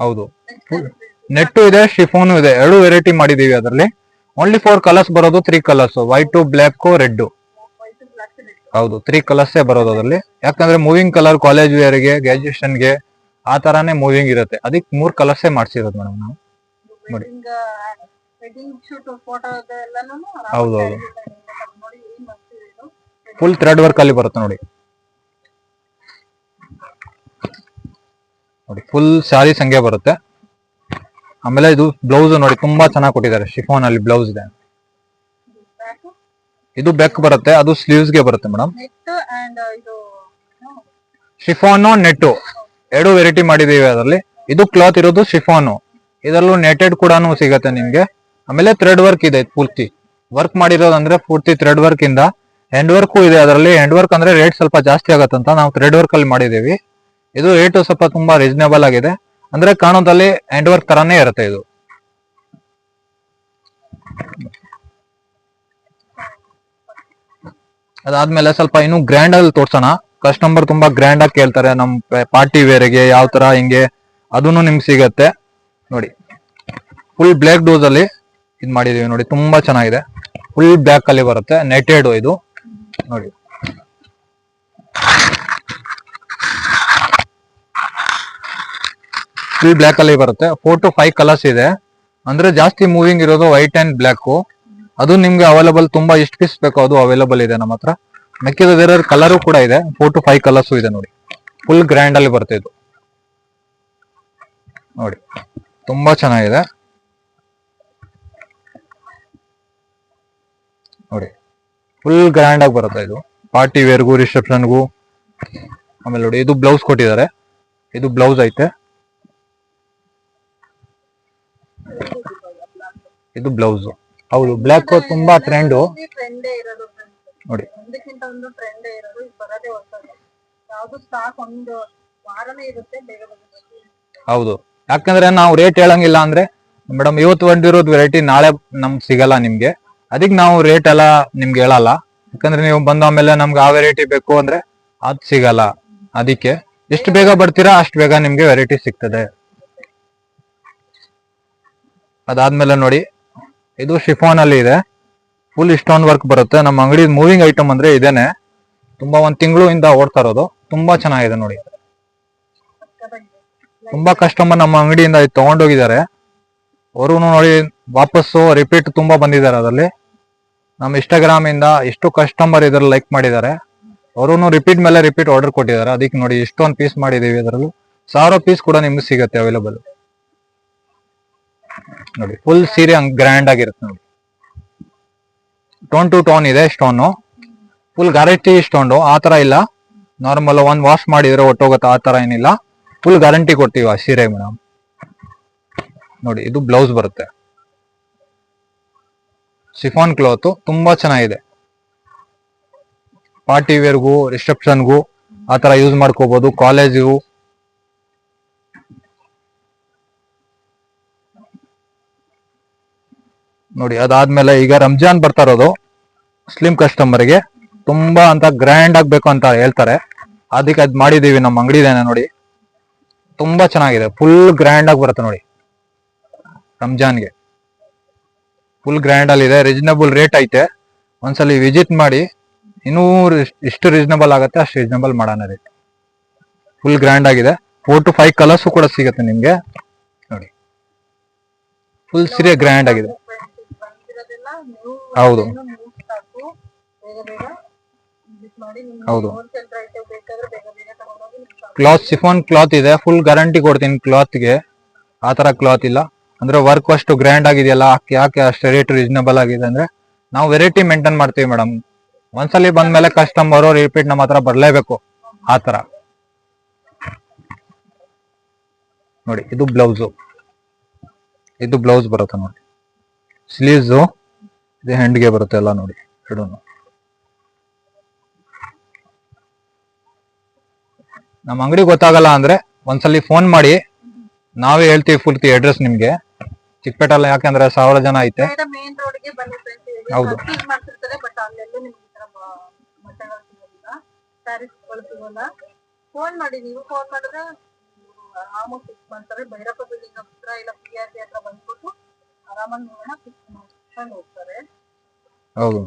ಹೌದು, ನೆಟ್ಟು ಇದೆ, ಶಿಫೋನು ಇದೆ, 2 ವೆರೈಟಿ ಮಾಡಿದೀವಿ. ಅದರಲ್ಲಿ ಓನ್ಲಿ 4 ಕಲರ್ಸ್ ಬರೋದು, 3 ಕಲರ್ಸ್, ವೈಟ್, ಬ್ಲಾಕ್, ರೆಡ್. ಹೌದು, 3 ಕಲರ್ಸ್ ಬರೋದು ಅದರಲ್ಲಿ. ಯಾಕಂದ್ರೆ ಮೂವಿಂಗ್ ಕಲರ್ ಕಾಲೇಜ್ ವೇರ್ ಗೆ, ಗ್ರಾಜುಯೇಷನ್ ಗೆ ಆ ತರಾನೇ ಮೂವಿಂಗ್ ಇರುತ್ತೆ. ಅದಕ್ಕೆ 3 ಕಲರ್ಸ್ ಮಾಡ್ಸಿರೋದು ಮೇಡಮ್ ನಾವು ನೋಡಿ. ಹೌದೌದು, ಫುಲ್ ಥ್ರೆಡ್ ವರ್ಕ್ ಅಲ್ಲಿ ಬರುತ್ತೆ ನೋಡಿ. ನೋಡಿ ಫುಲ್ ಸ್ಯಾರೀಸ್ ಹಂಗೆ ಬರುತ್ತೆ. ಆಮೇಲೆ ಇದು ಬ್ಲೌಸ್ ನೋಡಿ, ತುಂಬಾ ಚೆನ್ನಾಗಿ ಕೊಟ್ಟಿದ್ದಾರೆ. ಶಿಫಾನ್ ಅಲ್ಲಿ ಬ್ಲೌಸ್ ಇದೆ. ಇದು ಬೆಕ್ ಬರುತ್ತೆ, ಅದು ಸ್ಲೀವ್ಸ್ ಗೆ ಬರುತ್ತೆ ಮೇಡಮ್. ಶಿಫಾನು ನೆಟ್ಟು 2 ವೆರೈಟಿ ಮಾಡಿದೀವಿ ಅದರಲ್ಲಿ. ಇದು ಕ್ಲಾತ್ ಇರೋದು ಶಿಫಾನು, ಇದರಲ್ಲೂ ನೆಟೆಡ್ ಕೂಡ ಸಿಗತ್ತೆ ನಿಮ್ಗೆ. ಆಮೇಲೆ ಥ್ರೆಡ್ ವರ್ಕ್ ಇದೆ, ಪೂರ್ತಿ ವರ್ಕ್ ಮಾಡಿರೋದಂದ್ರೆ ಪೂರ್ತಿ ಥ್ರೆಡ್ ವರ್ಕ್ ಇಂದ ಹ್ಯಾಂಡ್ ವರ್ಕ್ ಇದೆ ಅದರಲ್ಲಿ. ಹ್ಯಾಂಡ್ ವರ್ಕ್ ಅಂದ್ರೆ ರೇಟ್ ಸ್ವಲ್ಪ ಜಾಸ್ತಿ ಆಗತ್ತಂತ ನಾವು ಥ್ರೆಡ್ ವರ್ಕ್ ಅಲ್ಲಿ ಮಾಡಿದೀವಿ. ಇದು ರೇಟ್ ಸ್ವಲ್ಪ ತುಂಬಾ ರೀಸನೇಬಲ್ ಆಗಿದೆ, ಅಂದ್ರೆ ಕಾಣೋದಲ್ಲಿ ಹ್ಯಾಂಡ್ ವರ್ಕ್ ತರಾನೇ ಇರುತ್ತೆ ಇದು. ಅದಾದ್ಮೇಲೆ ಸ್ವಲ್ಪ ಇನ್ನು ಗ್ರ್ಯಾಂಡ್ ಅಲ್ಲಿ ತೋರ್ಸೋಣ. ಕಸ್ಟಮರ್ ತುಂಬಾ ಗ್ರ್ಯಾಂಡ್ ಆಗಿ ಕೇಳ್ತಾರೆ, ನಮ್ ಪಾರ್ಟಿ ವೇರ್ಗೆ ಯಾವ ತರ ಹಿಂಗೆ ಅದನ್ನು ನಿಮ್ಗೆ ಸಿಗತ್ತೆ ನೋಡಿ. ಫುಲ್ ಬ್ಲಾಕ್ ಡೋಸ್ ಅಲ್ಲಿ ಇದ್ ಮಾಡಿದೀವಿ ನೋಡಿ, ತುಂಬಾ ಚೆನ್ನಾಗಿದೆ. ಫುಲ್ ಬ್ಯಾಕ್ ಅಲ್ಲಿ ಬರುತ್ತೆ, ನೆಟೆಡ್ ಇದು ನೋಡಿ. ಫುಲ್ ಬ್ಲಾಕ್ ಅಲ್ಲಿ ಬರುತ್ತೆ. 4 to 5 ಕಲರ್ಸ್ ಇದೆ. ಅಂದ್ರೆ ಜಾಸ್ತಿ ಮೂವಿಂಗ್ ಇರೋದು ವೈಟ್ ಅಂಡ್ ಬ್ಲಾಕ್. ಅದು ನಿಮ್ಗೆ ಅವೈಲಬಲ್, ತುಂಬಾ ಎಷ್ಟು ಪೀಸ್ ಬೇಕೋ ಅದು ಅವೈಲಬಲ್ ಇದೆ ನಮ್ಮ ಹತ್ರ. ಮೆಕ್ಕಿದ ಬೇರೆ ಕಲರು ಕೂಡ ಇದೆ, 4 to 5 ಕಲರ್ಸ್ ಇದೆ ನೋಡಿ. ಫುಲ್ ಗ್ರ್ಯಾಂಡ್ ಅಲ್ಲಿ ಬರುತ್ತೆ ಇದು ನೋಡಿ, ತುಂಬಾ ಚೆನ್ನಾಗಿದೆ ನೋಡಿ. ಫುಲ್ ಗ್ರ್ಯಾಂಡ್ ಆಗಿ ಬರುತ್ತೆ ಇದು, ಪಾರ್ಟಿ ವೇರ್ಗೂ ರಿಸೆಪ್ಷನ್ಗೂ. ಆಮೇಲೆ ನೋಡಿ, ಇದು ಬ್ಲೌಸ್ ಕೊಟ್ಟಿದ್ದಾರೆ, ಇದು ಬ್ಲೌಸ್ ಐತೆ, ಇದು ಬ್ಲೌಸ್. ಹೌದು, ಬ್ಲಾಕ್ ತುಂಬಾ ಟ್ರೆಂಡ್ ಟ್ರೆಂಡೇ ಇರೋದು ನೋಡಿ. ಒಂದಕ್ಕಿಂತ ಒಂದು ಟ್ರೆಂಡೇ ಇರೋದು, ಇದು ಬರೋದೇ ಹೊಸದು. ಯಾವ್ದು ಸ್ಟಾಕ್ ಒಂದು ವಾರನೇ ಇರುತ್ತೆ, ಬೇಗ ಬರುತ್ತೆ. ಹೌದು, ಯಾಕಂದ್ರೆ ನಾವು ರೇಟ್ ಹೇಳಂಗಿಲ್ಲ. ಅಂದ್ರೆ ಮೇಡಮ್ ಇವತ್ತು ಬಂದಿರೋದು ವೆರೈಟಿ ನಾಳೆ ನಮ್ಗೆ ಸಿಗಲ್ಲ ನಿಮ್ಗೆ, ಅದಕ್ಕೆ ನಾವು ರೇಟ್ ಎಲ್ಲ ನಿಮ್ಗೆ ಹೇಳಲ್ಲ. ಯಾಕಂದ್ರೆ ನೀವು ಬಂದ ಆಮೇಲೆ ನಮ್ಗೆ ಆ ವೆರೈಟಿ ಬೇಕು ಅಂದ್ರೆ ಅದ್ ಸಿಗಲ್ಲ. ಅದಕ್ಕೆ ಎಷ್ಟು ಬೇಗ ಬರ್ತೀರಾ ಅಷ್ಟು ಬೇಗ ನಿಮ್ಗೆ ವೆರೈಟಿ ಸಿಗ್ತದೆ. ಅದಾದ್ಮೇಲೆ ನೋಡಿ, ಇದು ಶಿಫಾನ್ ಅಲ್ಲಿ ಇದೆ, ಫುಲ್ ಸ್ಟೋನ್ ವರ್ಕ್ ಬರುತ್ತೆ. ನಮ್ಮ ಅಂಗಡಿ ಮೂವಿಂಗ್ ಐಟಮ್ ಅಂದ್ರೆ ಇದೇನೆ, ತುಂಬಾ 1 ತಿಂಗಳಿಂದ ಓಡ್ತಾ ಇರೋದು. ತುಂಬಾ ಚೆನ್ನಾಗಿದೆ ನೋಡಿ. ತುಂಬಾ ಕಸ್ಟಮರ್ ನಮ್ಮ ಅಂಗಡಿಯಿಂದ ತಗೊಂಡೋಗಿದ್ದಾರೆ. ಅವರು ನೋಡಿ ವಾಪಸ್ಸು ರಿಪೀಟ್ ತುಂಬಾ ಬಂದಿದ್ದಾರೆ. ಅದರಲ್ಲಿ ನಮ್ಮ ಇನ್ಸ್ಟಾಗ್ರಾಮ್ ಇಂದ ಎಷ್ಟು ಕಸ್ಟಮರ್ ಇದ್ರಲ್ಲಿ ಲೈಕ್ ಮಾಡಿದ್ದಾರೆ. ಅವರು ರಿಪೀಟ್ ಮೇಲೆ ರಿಪೀಟ್ ಆರ್ಡರ್ ಕೊಟ್ಟಿದ್ದಾರೆ. ಅದಕ್ಕೆ ನೋಡಿ ಇಷ್ಟೊಂದು ಪೀಸ್ ಮಾಡಿದೀವಿ. ಅದರಲ್ಲೂ 1000 ಪೀಸ್ ಕೂಡ ನಿಮ್ಗೆ ಸಿಗುತ್ತೆ ಅವೈಲೇಬಲ್ ನೋಡಿ. ಫುಲ್ ಸೀರೆ ಗ್ರ್ಯಾಂಡ್ ಆಗಿರುತ್ತೆ ನೋಡಿ. ಟೋನ್ ಟು ಟೋನ್ ಇದೆ ಸ್ಟೋನು, ಫುಲ್ ಗ್ಯಾರಂಟಿ ಸ್ಟೋನ್. ಆ ತರ ಇಲ್ಲ, ನಾರ್ಮಲ್ ಒಂದ್ ವಾಶ್ ಮಾಡಿದ್ರೆ ಒಟ್ಟೋಗುತ್ತೆ, ಆ ತರ ಏನಿಲ್ಲ. ಫುಲ್ ಗ್ಯಾರಂಟಿ ಕೊಡ್ತೀವಿ ಆ ಸೀರೆ ಮೇಡಮ್ ನೋಡಿ. ಇದು ಬ್ಲೌಸ್ ಬರುತ್ತೆ, ಶಿಫಾನ್ ಕ್ಲಾತ್, ತುಂಬಾ ಚೆನ್ನಾಗಿದೆ. ಪಾರ್ಟಿ ವೇರ್ಗೂ ರಿಸೆಪ್ಷನ್ಗೂ ಆ ತರ ಯೂಸ್ ಮಾಡ್ಕೋಬಹುದು, ಕಾಲೇಜಿಗೂ. ನೋಡಿ, ಅದಾದ್ಮೇಲೆ ಈಗ ರಂಜಾನ್ ಬರ್ತಾ ಇರೋದು, ಮುಸ್ಲಿಂ ಕಸ್ಟಮರ್ಗೆ ತುಂಬಾ ಅಂತ ಗ್ರ್ಯಾಂಡ್ ಆಗ್ಬೇಕು ಅಂತ ಹೇಳ್ತಾರೆ. ಅದಕ್ಕೆ ಅದ್ ಮಾಡಿದೀವಿ, ನಮ್ಮ ಅಂಗಡಿ ಇದೇನೆ ನೋಡಿ. ತುಂಬಾ ಚೆನ್ನಾಗಿದೆ, ಫುಲ್ ಗ್ರ್ಯಾಂಡ್ ಆಗಿ ಬರುತ್ತೆ ನೋಡಿ. ರಂಜಾನ್ಗೆ ಫುಲ್ ಗ್ರ್ಯಾಂಡ್ ಅಲ್ಲಿ ಇದೆ, ರೀಸನಬಲ್ ರೇಟ್ ಐತೆ. ಒಂದ್ಸಲಿ ವಿಸಿಟ್ ಮಾಡಿ, ಇನ್ನೂ ಎಷ್ಟು ರೀಸನಬಲ್ ಆಗುತ್ತೆ ಅಷ್ಟು ರೀಸನಬಲ್ ಮಾಡೋಣ ರೇಟ್. ಫುಲ್ ಗ್ರ್ಯಾಂಡ್ ಆಗಿದೆ, 4 to 5 ಕಲರ್ಸ್ ಕೂಡ ಸಿಗುತ್ತೆ ನಿಮ್ಗೆ ನೋಡಿ. ಫುಲ್ ಸೀರೆ ಗ್ರ್ಯಾಂಡ್ ಆಗಿದೆ. ಬಂದಿರೋದೆಲ್ಲ ನೀವು ಹೌದು ಸ್ಟಾಕು, ಬೇಗ ಬೇಗ ವಿಸಿಟ್ ಮಾಡಿ. ನಿಮ್ಗೆ ಹೌದು, ಹೋಲ್ಸೇಲ್ ರೈಟ್ ಬೇಕಾದ್ರೆ ಬೇಗ ಬೇಗ ತಗೊಂಡೋಗಿ ನಿಮ್ಗೆ ಕ್ಲಾತ್ ಶಿಫಾನ್ ಕ್ಲಾತ್ ಇದೆ, ಫುಲ್ ಗ್ಯಾರಂಟಿ ಕೊಡ್ತೀನಿ ಕ್ಲಾತ್ಗೆ. ಆ ತರ ಕ್ಲಾತ್ ಇಲ್ಲ. ಅಂದ್ರೆ ವರ್ಕ್ ಅಷ್ಟು ಗ್ರ್ಯಾಂಡ್ ಆಗಿದೆಯಲ್ಲ, ಯಾಕೆ ಅಷ್ಟು ರೇಟ್ ರೀಸನಬಲ್ ಆಗಿದೆ ಅಂದ್ರೆ ನಾವು ವೆರೈಟಿ ಮೇಂಟೈನ್ ಮಾಡ್ತೀವಿ ಮೇಡಮ್. ಒಂದ್ಸಲಿ ಬಂದ್ಮೇಲೆ ಕಸ್ಟಮರ್ ರಿಪೀಟ್ ನಮ್ಮ ಹತ್ರ ಬರ್ಲೇಬೇಕು, ಆ ತರ ನೋಡಿ. ಇದು ಬ್ಲೌಸು, ಇದು ಬ್ಲೌಸ್ ಬರುತ್ತೆ ನೋಡಿ. ಸ್ಲೀವ್ಸ್ ಇದು ಹೆಂಡ್ಗೆ ಬರುತ್ತೆ ಎಲ್ಲ ನೋಡಿ, ಎರಡೂ. ನಮ್ಮ ಅಂಗಡಿ ಗೊತ್ತಾಗಲ್ಲ ಅಂದ್ರೆ ಒಂದ್ಸಲಿ ಫೋನ್ ಮಾಡಿ, ನಾವೇ ಹೇಳ್ತೀವಿ ಪೂರ್ತಿ ಅಡ್ರೆಸ್ ನಿಮ್ಗೆ. ಚಿಕ್ಕಪೇಟೆಲ್ಲ ಯಾಕಂದ್ರೆ 1000 ಜನ ಐತೆ. ಮೇನ್ ರೋಡ್ಗೆ ಬನ್ನಿ ಫ್ರೆಂಡ್ಸ್. ಹೌದು, ಯೂಸ್ ಮಾಡ್ತಿರ್ತಾರೆ, ಬಟ್ ಅಲ್ಲೆಲ್ಲೂ ನಿಮ್ಗೆ ಈ ತರ ಬಟ್ಟೆಗಳು ಸಿಗೋದಿಲ್ಲ, ಸ್ಯಾರೀಸ್ಗಳು ಸಿಗೋಲ್ಲ. ಫೋನ್ ಮಾಡಿ, ನೀವು ಫೋನ್ ಮಾಡಿದ್ರೆ ಆರಾಮಾಗಿ ಫಿಕ್ಸ್ ಮಾಡ್ತಾರೆ. ಭೈರಪ್ಪ ಬಿಲ್ಡಿಂಗ್ ಹತ್ರ ಇಲ್ಲ PRP ಹತ್ರ ಬಂದ್ಬಿಟ್ಟು ಆರಾಮಾಗಿ ನೋಡೋಣ ಫಿಕ್ಸ್ ಮಾಡ್ಕೊಂಡು ಹೋಗ್ತಾರೆ. ಹೌದು.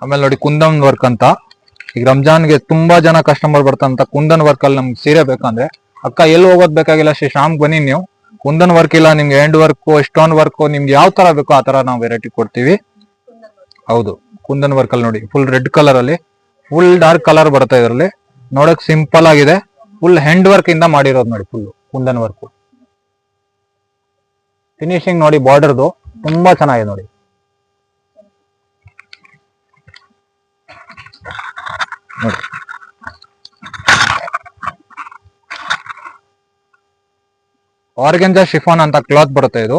ಆಮೇಲೆ ನೋಡಿ, ಕುಂದನ್ ವರ್ಕ್ ಅಂತ. ಈಗ ರಂಜಾನ್ಗೆ ತುಂಬಾ ಜನ ಕಸ್ಟಮರ್ ಬರ್ತಾರಂತ ಕುಂದನ್ ವರ್ಕ್ ಅಲ್ಲಿ ನಮ್ಗೆ ಸೀರೆ ಬೇಕಂದ್ರೆ, ಅಕ್ಕ ಎಲ್ಲಿ ಹೋಗೋದ್ ಬೇಕಾಗಿಲ್ಲ, ಶ್ರೀಶಾಮ್ಗೆ ಬನ್ನಿ ನೀವು. ಕುಂದನ್ ವರ್ಕ್ ಇಲ್ಲ ನಿಮ್ಗೆ, ಹ್ಯಾಂಡ್ ವರ್ಕ್, ಸ್ಟೋನ್ ವರ್ಕ್, ನಿಮ್ಗೆ ಯಾವ ತರ ಬೇಕೋ ಆ ತರ ನಾವು ವೆರೈಟಿ ಕೊಡ್ತೀವಿ. ಹೌದು, ಕುಂದನ್ ವರ್ಕ್ ಅಲ್ಲಿ ನೋಡಿ, ಫುಲ್ ರೆಡ್ ಕಲರ್ ಅಲ್ಲಿ ಫುಲ್ ಡಾರ್ಕ್ ಕಲರ್ ಬರುತ್ತೆ. ಇದರಲ್ಲಿ ನೋಡಕ್ ಸಿಂಪಲ್ ಆಗಿದೆ, ಫುಲ್ ಹ್ಯಾಂಡ್ ವರ್ಕ್ ಇಂದ ಮಾಡಿರೋದು ನೋಡಿ. ಫುಲ್ ಕುಂದನ್ ವರ್ಕ್ ಫಿನಿಶಿಂಗ್ ನೋಡಿ, ಬಾರ್ಡರ್ದು ತುಂಬಾ ಚೆನ್ನಾಗಿದೆ ನೋಡಿ. ನೋಡಿ, ಆರ್ಗೆಂಜಾ ಶಿಫಾನ್ ಅಂತ ಕ್ಲಾತ್ ಬರುತ್ತೆ. ಇದು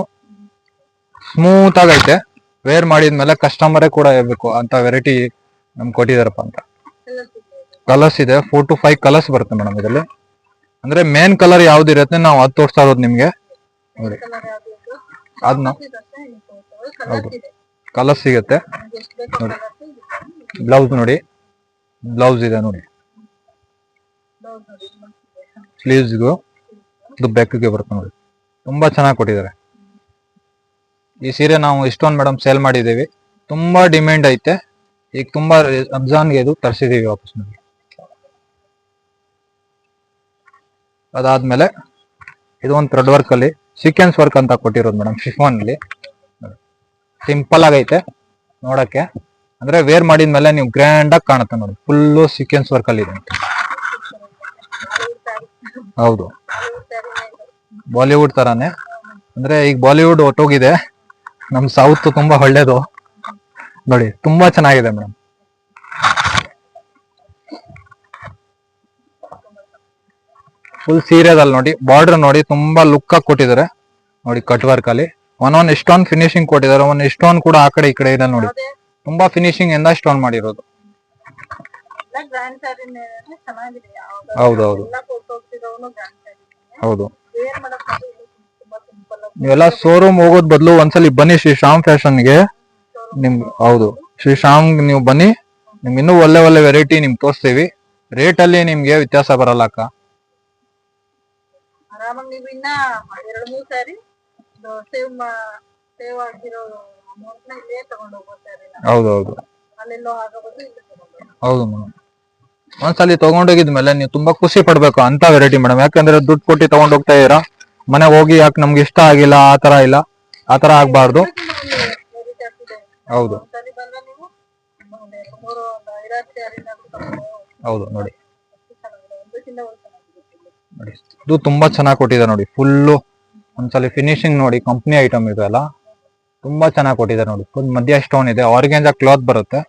ಸ್ಮೂತ್ ಆಗೈತೆ, ವೇರ್ ಮಾಡಿದ್ಮೇಲೆ ಕಸ್ಟಮರೇ ಕೂಡ ಹೇಳ್ಬೇಕು ಅಂತ ವೆರೈಟಿ ನಮ್ಗೆ ಕೊಟ್ಟಿದಾರಪ್ಪ ಅಂತ. ಕಲರ್ಸ್ ಇದೆ, 4 to 5 ಕಲರ್ಸ್ ಬರುತ್ತೆ ಮೇಡಮ್ ಇದರಲ್ಲಿ. ಅಂದ್ರೆ ಮೇನ್ ಕಲರ್ ಯಾವ್ದು ಇರುತ್ತೆ ನಾವು ಅದು ತೋರಿಸ್ತಾ ಇರೋದು ನಿಮ್ಗೆ ನೋಡಿ. ಅದನ್ನ ಹೌದು, ಕಲರ್ ಸಿಗುತ್ತೆ ನೋಡಿ. ಬ್ಲೌಸ್ ನೋಡಿ, ಬ್ಲೌಸ್ ಇದೆ ನೋಡಿ. ಸ್ಲೀವ್ಸ್ಗೂ ಇದು ಬೆಕ್ಗೆ ಬರುತ್ತೆ ನೋಡಿ, ತುಂಬಾ ಚೆನ್ನಾಗಿ ಕೊಟ್ಟಿದ್ದಾರೆ. ಈ ಸೀರೆ ನಾವು ಇಷ್ಟೊಂದು ಮೇಡಮ್ ಸೇಲ್ ಮಾಡಿದ್ದೀವಿ, ತುಂಬಾ ಡಿಮ್ಯಾಂಡ್ ಐತೆ. ಈಗ ತುಂಬಾ ರಂಜಾನ್ಗೆ ಇದು ತರಿಸಿದೀವಿ ವಾಪಸ್ ನಮಗೆ. ಅದಾದ್ಮೇಲೆ ಇದು ಒಂದು ಥ್ರೆಡ್ ವರ್ಕ್ ಅಲ್ಲಿ ಸೀಕ್ವೆನ್ಸ್ ವರ್ಕ್ ಅಂತ ಕೊಟ್ಟಿರೋದು ಮೇಡಮ್, ಶಿಫಾನ್ ಅಲ್ಲಿ. ಸಿಂಪಲ್ ಆಗೈತೆ ನೋಡಕ್ಕೆ, ಅಂದ್ರೆ ವೇರ್ ಮಾಡಿದ್ಮೇಲೆ ನೀವು ಗ್ರ್ಯಾಂಡ್ ಆಗಿ ಕಾಣುತ್ತೆ ನೋಡಿ. ಫುಲ್ಲು ಸೀಕ್ವೆನ್ಸ್ ವರ್ಕ್ ಅಲ್ಲಿ ಇದೆ. ಹೌದು, ಬಾಲಿವುಡ್ ತರಾನೇ. ಅಂದ್ರೆ ಈಗ ಬಾಲಿವುಡ್ ಹೊಟ್ಟೋಗಿದೆ, ನಮ್ ಸೌತ್ ತುಂಬಾ ಒಳ್ಳೇದು ನೋಡಿ. ತುಂಬಾ ಚೆನ್ನಾಗಿದೆ ಮೇಡಮ್. ಫುಲ್ ಸೀರೆದಲ್ಲಿ ನೋಡಿ, ಬಾರ್ಡರ್ ನೋಡಿ ತುಂಬಾ ಲುಕ್ ಆಗಿ ಕೊಟ್ಟಿದ್ದಾರೆ ನೋಡಿ. ಕಟ್ ವರ್ಕ್ ಅಲ್ಲಿ ಒಂದೊಂದು ಸ್ಟೋನ್ ಫಿನಿಶಿಂಗ್ ಕೊಟ್ಟಿದ್ದಾರೆ. ಒಂದು ಸ್ಟೋನ್ ಕೂಡ ಆ ಕಡೆ ಈ ಕಡೆ ಇದೆ ನೋಡಿ. ತುಂಬಾ ಫಿನಿಶಿಂಗ್ ಇಂದ ಸ್ಟೋನ್ ಮಾಡಿರೋದು. ಹೌದೌದು ಹೌದು. ನೀವೆಲ್ಲ ಶೋರೂಮ್ ಹೋಗೋದ್ ಬದಲು ಒಂದ್ಸಲಿ ಬನ್ನಿ ಶ್ರೀ ಶ್ಯಾಮ್ ಫ್ಯಾಷನ್ಗೆ. ಹೌದು, ಶ್ರೀ ಶ್ಯಾಮ್ ನೀವು ಬನ್ನಿ, ನಿಮ್ಗೆ ಇನ್ನೂ ಒಳ್ಳೆ ಒಳ್ಳೆ ವೆರೈಟಿ ನಿಮ್ಗೆ ತೋರಿಸ್ತೀವಿ. ರೇಟ್ ಅಲ್ಲಿ ನಿಮ್ಗೆ ವ್ಯತ್ಯಾಸ ಬರಲ್ಲ ಅಕ್ಕ. ಆರಾಮಾಗಿ ನೀವು ಇನ್ನ 2-3 ಸಾರಿ ಸೇವ್ ಆಗಿರೋ ಅಮೌಂಟ್ ನ ಇಲ್ಲೇ ತಗೊಂಡು ಹೋಗ್ತಾರೆ. ಹೌದೌದು ಅಲ್ಲೆಲ್ಲೋ ಆಗಬಹುದು, ಇಲ್ಲಿ ತಗೊಂಡು. ಹೌದು ಮೇಡಮ್. ಒಂದ್ಸಲಿ ತಗೊಂಡೋಗಿದ್ಮೇಲೆ ನೀವು ತುಂಬಾ ಖುಷಿ ಪಡ್ಬೇಕು ಅಂತ ವೆರೈಟಿ ಮೇಡಮ್. ಯಾಕಂದ್ರೆ ದುಡ್ಡು ಕೊಟ್ಟು ತಗೊಂಡ್ ಹೋಗ್ತಾ ಇದೀರಾ, ಮನೆ ಹೋಗಿ ಯಾಕೆ ನಮ್ಗೆ ಇಷ್ಟ ಆಗಿಲ್ಲ ಆ ತರ ಇಲ್ಲ, ಆ ತರ ಆಗ್ಬಾರ್ದು. ಹೌದು ಹೌದು ನೋಡಿ. ನೋಡಿ ಇದು ತುಂಬಾ ಚೆನ್ನಾಗಿ ಕೊಟ್ಟಿದೆ ನೋಡಿ. ಫುಲ್ಲು ಒಂದ್ಸಲಿ ಫಿನಿಶಿಂಗ್ ನೋಡಿ. ಕಂಪ್ನಿ ಐಟಮ್ ಇದು ಎಲ್ಲ ತುಂಬಾ ಚೆನ್ನಾಗಿ ಕೊಟ್ಟಿದೆ ನೋಡಿ. ಫುಲ್ ಮಧ್ಯ ಸ್ಟೋನ್ ಇದೆ, ಆರ್ಗೆಂಜಾ ಕ್ಲಾತ್ ಬರುತ್ತೆ.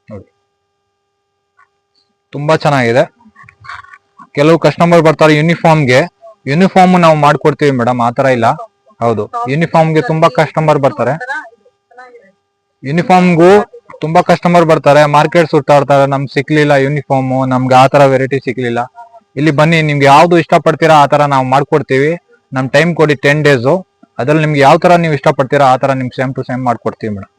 ನೋಡಿ ತುಂಬಾ ಚೆನ್ನಾಗಿದೆ. ಕೆಲವು ಕಸ್ಟಮರ್ ಬರ್ತಾರೆ ಯೂನಿಫಾರ್ಮ್ಗೆ, ಯೂನಿಫಾರ್ಮ್ ನಾವು ಮಾಡ್ಕೊಡ್ತೀವಿ ಮೇಡಮ್, ಆತರ ಇಲ್ಲ. ಹೌದು, ಯೂನಿಫಾರ್ಮ್ಗೆ ತುಂಬಾ ಕಸ್ಟಮರ್ ಬರ್ತಾರೆ. ಯೂನಿಫಾರ್ಮ್ಗೂ ತುಂಬಾ ಕಸ್ಟಮರ್ ಬರ್ತಾರೆ, ಮಾರ್ಕೆಟ್ ಸುತ್ತಾಡ್ತಾರೆ, ನಮ್ಗೆ ಸಿಕ್ಲಿಲ್ಲ ಯೂನಿಫಾರ್ಮ್, ನಮ್ಗೆ ಆ ತರ ವೆರೈಟಿ ಸಿಕ್ಲಿಲ್ಲ. ಇಲ್ಲಿ ಬನ್ನಿ, ನಿಮ್ಗೆ ಯಾವ್ದು ಇಷ್ಟ ಪಡ್ತೀರಾ ಆ ತರ ನಾವು ಮಾಡ್ಕೊಡ್ತೀವಿ. ನಮ್ ಟೈಮ್ ಕೊಡಿ 10 days. ಅದ್ರಲ್ಲಿ ನಿಮ್ಗೆ ಯಾವ ತರ ನೀವು ಇಷ್ಟ ಪಡ್ತೀರಾ ಆ ತರ ನಿಮ್ಗೆ ಸೇಮ್ ಟು ಸೇಮ್ ಮಾಡ್ಕೊಡ್ತೀವಿ ಮೇಡಮ್.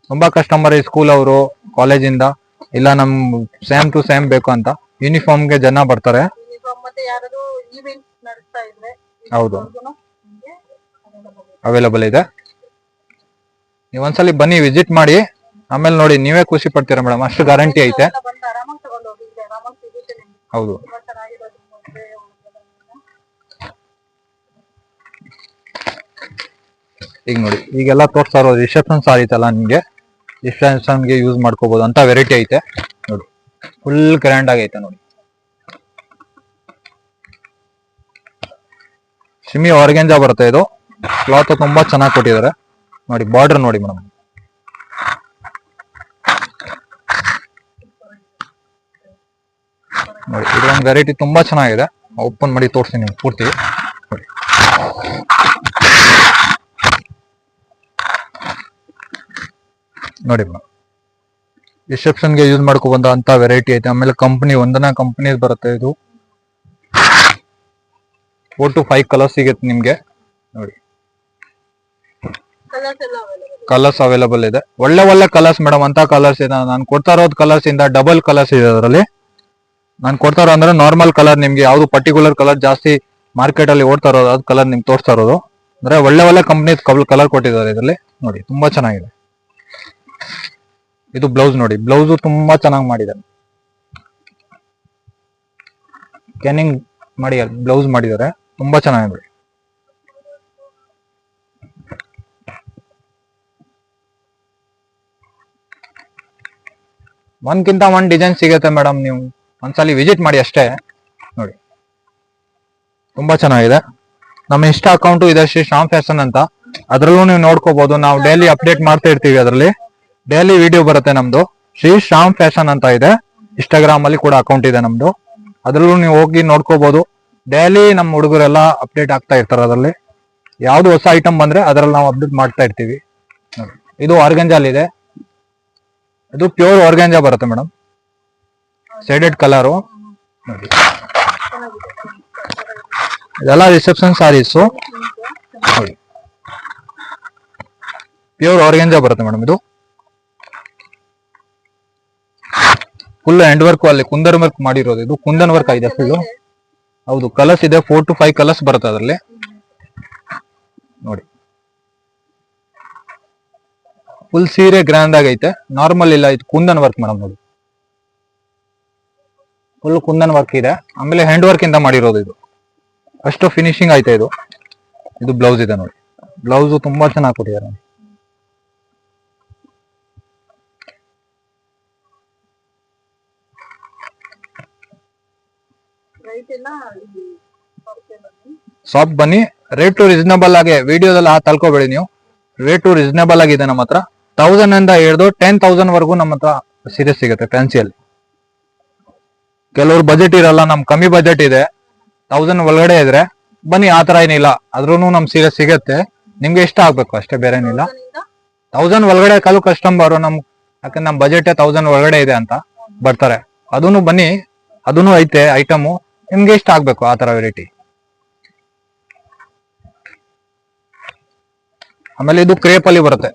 ತುಂಬಾ ಕಸ್ಟಮರ್ ಸ್ಕೂಲ್ ಅವರು, ಕಾಲೇಜಿಂದ, ಇಲ್ಲ ನಮ್ ಸೇಮ್ ಟು ಸೇಮ್ ಬೇಕು ಅಂತ ಯೂನಿಫಾರ್ಮ್ಗೆ ಜನ ಬರ್ತಾರೆ. ಹೌದು, ಅವೈಲಬಲ್ ಇದೆ. ನೀವು ಒಂದ್ಸಲಿ ಬನ್ನಿ, ವಿಸಿಟ್ ಮಾಡಿ, ಆಮೇಲೆ ನೋಡಿ ನೀವೇ ಖುಷಿ ಪಡ್ತೀರಾ ಮೇಡಮ್, ಅಷ್ಟು ಗ್ಯಾರಂಟಿ ಐತೆ. ಹೌದು ಈಗ ನೋಡಿ, ಈಗೆಲ್ಲ ತೋರಿಸ್ತಾ ಇರೋದು ರಿಸೆಪ್ಷನ್ ಸಾರಿ ಐತಲ್ಲ, ನಿಮ್ಗೆ ರಿಸೆಪ್ಷನ್ಗೆ ಯೂಸ್ ಮಾಡ್ಕೋಬಹುದು ಅಂತ ವೆರೈಟಿ ಐತೆ ನೋಡಿ. ಫುಲ್ ಗ್ರ್ಯಾಂಡ್ ಆಗೈತೆ ನೋಡಿ. ಸಿಮಿ ಆರ್ಗೆಂಜಾ ಬರುತ್ತೆ ಇದು. ಕ್ಲಾತ್ ತುಂಬಾ ಚೆನ್ನಾಗಿ ಕೊಟ್ಟಿದ್ದಾರೆ ನೋಡಿ. ಬಾರ್ಡರ್ ನೋಡಿ ಮೇಡಮ್. ನೋಡಿ ಇದೊಂದು ವೆರೈಟಿ ತುಂಬಾ ಚೆನ್ನಾಗಿದೆ. ಓಪನ್ ಮಾಡಿ ತೋರಿಸ್ತೀನಿ ನಿಮ್ಗೆ ಪೂರ್ತಿ ನೋಡಿ. ನೋಡಿ ಮೇಡಮ್, ರಿಸೆಪ್ಷನ್ಗೆ ಯೂಸ್ ಮಾಡ್ಕೊಬಂದ ಅಂತ ವೆರೈಟಿ ಐತೆ. ಆಮೇಲೆ ಕಂಪನಿ, ವಂದನಾ ಕಂಪನಿ ಬರುತ್ತೆ ಇದು. 4 to 5 ಕಲರ್ಸ್ ಸಿಗುತ್ತೆ ನಿಮ್ಗೆ ನೋಡಿ. ಕಲರ್ಸ್ ಅವೈಲಬಲ್ ಇದೆ, ಒಳ್ಳೆ ಒಳ್ಳೆ ಕಲರ್ಸ್ ಮೇಡಮ್. ಅಂತ ಕಲರ್ಸ್ ಇದೆ, ನಾನು ಕೊಡ್ತಾ ಇರೋದು ಕಲರ್ಸ್ ಇಂದ ಡಬಲ್ ಕಲರ್ಸ್ ಇದೆ ಅದರಲ್ಲಿ. ನಾನು ಕೊಡ್ತಾ ಇರೋ ಅಂದ್ರೆ ನಾರ್ಮಲ್ ಕಲರ್, ನಿಮ್ಗೆ ಯಾವ್ದು ಪರ್ಟಿಕ್ಯುಲರ್ ಕಲರ್ ಜಾಸ್ತಿ ಮಾರ್ಕೆಟ್ ಅಲ್ಲಿ ಓಡ್ತಾ ಇರೋದು ಅದು ಕಲರ್ ನಿಮ್ಗೆ ತೋರಿಸ್ತಾ ಇರೋದು. ಅಂದ್ರೆ ಒಳ್ಳೆ ಒಳ್ಳೆ ಕಂಪ್ನಿ ಕಲರ್ ಕೊಟ್ಟಿದ್ದಾರೆ ಇದರಲ್ಲಿ ನೋಡಿ. ತುಂಬಾ ಚೆನ್ನಾಗಿದೆ. ಇದು ಬ್ಲೌಸ್ ನೋಡಿ, ಬ್ಲೌಸ್ ತುಂಬಾ ಚೆನ್ನಾಗಿ ಮಾಡಿದ್ದಾರೆ. ಕ್ಯಾನಿಂಗ್ ಮಾಡಿ ಬ್ಲೌಸ್ ಮಾಡಿದ್ದಾರೆ, ತುಂಬಾ ಚೆನ್ನಾಗಿದೆ. ಒಂದ್ಕಿಂತ ಒಂದ್ ಡಿಸೈನ್ ಸಿಗುತ್ತೆ ಮೇಡಮ್, ನೀವು ಒಂದ್ಸಲಿ ವಿಸಿಟ್ ಮಾಡಿ ಅಷ್ಟೇ ನೋಡಿ. ತುಂಬಾ ಚೆನ್ನಾಗಿದೆ. ನಮ್ಮ ಇನ್ಸ್ಟಾ ಅಕೌಂಟು ಇದೆ, ಶ್ರೀ ಶ್ಯಾಮ್ ಫ್ಯಾಷನ್ ಅಂತ. ಅದ್ರಲ್ಲೂ ನೀವು ನೋಡ್ಕೋಬಹುದು. ನಾವು ಡೈಲಿ ಅಪ್ಡೇಟ್ ಮಾಡ್ತಾ ಇರ್ತೀವಿ, ಅದರಲ್ಲಿ ಡೈಲಿ ವಿಡಿಯೋ ಬರುತ್ತೆ ನಮ್ದು. ಶ್ರೀ ಶ್ಯಾಮ್ ಫ್ಯಾಷನ್ ಅಂತ ಇದೆ. ಇನ್ಸ್ಟಾಗ್ರಾಮ್ ಅಲ್ಲಿ ಕೂಡ ಅಕೌಂಟ್ ಇದೆ ನಮ್ದು, ಅದ್ರಲ್ಲೂ ನೀವು ಹೋಗಿ ನೋಡ್ಕೋಬಹುದು. ಡೈಲಿ ನಮ್ಮ ಹುಡುಗರೆಲ್ಲ ಅಪ್ಡೇಟ್ ಆಗ್ತಾ ಇರ್ತಾರೆ ಅದರಲ್ಲಿ. ಯಾವ್ದು ಹೊಸ ಐಟಮ್ ಬಂದ್ರೆ ಅದರಲ್ಲಿ ನಾವು ಅಪ್ಡೇಟ್ ಮಾಡ್ತಾ ಇರ್ತೀವಿ. ಇದು ಆರ್ಗಂಜಾಲ್ ಇದೆ, ಇದು ಪ್ಯೂರ್ ಆರ್ಗಂಜಾ ಬರುತ್ತೆ ಮೇಡಮ್, ಶೇಡೆಡ್ ಕಲರು ನೋಡಿ. ಇದೆಲ್ಲ ರಿಸೆಪ್ಷನ್ ಸಾರೀಸು ನೋಡಿ. ಪ್ಯೂರ್ ಆರ್ಗಂಜಾ ಬರುತ್ತೆ ಮೇಡಮ್ ಇದು. ಫುಲ್ ಎಂಡ್ ವರ್ಕ್ ಅಲ್ಲಿ ಕುಂದನ್ ವರ್ಕ್ ಮಾಡಿರೋದು. ಇದು ಕುಂದನ್ ವರ್ಕ್ ಆಗಿದೆ ಫುಲ್. ಹೌದು, ಕಲರ್ಸ್ ಇದೆ, 4 to 5 ಕಲರ್ಸ್ ಬರುತ್ತೆ ಅದರಲ್ಲಿ ನೋಡಿ. ಫುಲ್ ಸೀರೆ ಗ್ರ್ಯಾಂಡ್ ಆಗೈತೆ, ನಾರ್ಮಲ್ ಇಲ್ಲ, ಇದು ಕುಂದನ್ ವರ್ಕ್ ಮೇಡಮ್ ನೋಡಿ. ಫುಲ್ ಕುಂದನ್ ವರ್ಕ್ ಇದೆ, ಆಮೇಲೆ ಹ್ಯಾಂಡ್ ವರ್ಕ್ ಇಂದ ಮಾಡಿರೋದು ಇದು. ಅಷ್ಟು ಫಿನಿಶಿಂಗ್ ಐತೆ ಇದು. ಇದು ಬ್ಲೌಸ್ ಇದೆ ನೋಡಿ, ಬ್ಲೌಸ್ ತುಂಬಾ ಚೆನ್ನಾಗಿ ಕೊಟ್ಟಿದ್ದಾರೆ. ಶಾಪ್ ಬನ್ನಿ, ರೇಟು ರೀಸನಬಲ್ ಆಗಿ, ವಿಡಿಯೋದಲ್ಲಿ ತಳ್ಕೋಬೇಡಿ ನೀವು. ರೇಟು ರೀಸನಬಲ್ ಆಗಿದೆ ನಮ್ಮ ಹತ್ರ. 1000 ಇಂದ ಹಿಡಿದು 10,000 ವರೆಗೂ ನಮ್ಮ ಹತ್ರ ಸೀರೆ ಸಿಗುತ್ತೆ ಫ್ಯಾನ್ಸಿಯಲ್ಲಿ. ಕೆಲವ್ರು ಬಜೆಟ್ ಇರಲ್ಲ, ನಮ್ ಕಮ್ಮಿ ಬಜೆಟ್ ಇದೆ, 1000 ಒಳಗಡೆ ಇದ್ರೆ ಬನ್ನಿ, ಆತರ ಏನಿಲ್ಲ, ಅದ್ರೂನು ನಮ್ ಸೀರೆ ಸಿಗತ್ತೆ. ನಿಮ್ಗೆ ಇಷ್ಟ ಆಗ್ಬೇಕು ಅಷ್ಟೇ, ಬೇರೆ ಏನಿಲ್ಲ. 1000 ಒಳಗಡೆ ಕೆಲವು ಕಸ್ಟಮರ್ ಯಾಕಂದ್ರೆ ನಮ್ ಬಜೆಟ್ 1000 ಒಳಗಡೆ ಇದೆ ಅಂತ ಬರ್ತಾರೆ. ಅದನ್ನು ಬನ್ನಿ, ಅದನ್ನು ಐತೆ ಐಟಮು, ನಿಮ್ಗೆ ಇಷ್ಟ ಆಗ್ಬೇಕು ಆ ತರ ವೆರೈಟಿ. ಆಮೇಲೆ ಇದು ಕ್ರೇಪ್ ಅಲ್ಲಿ ಬರುತ್ತೆ,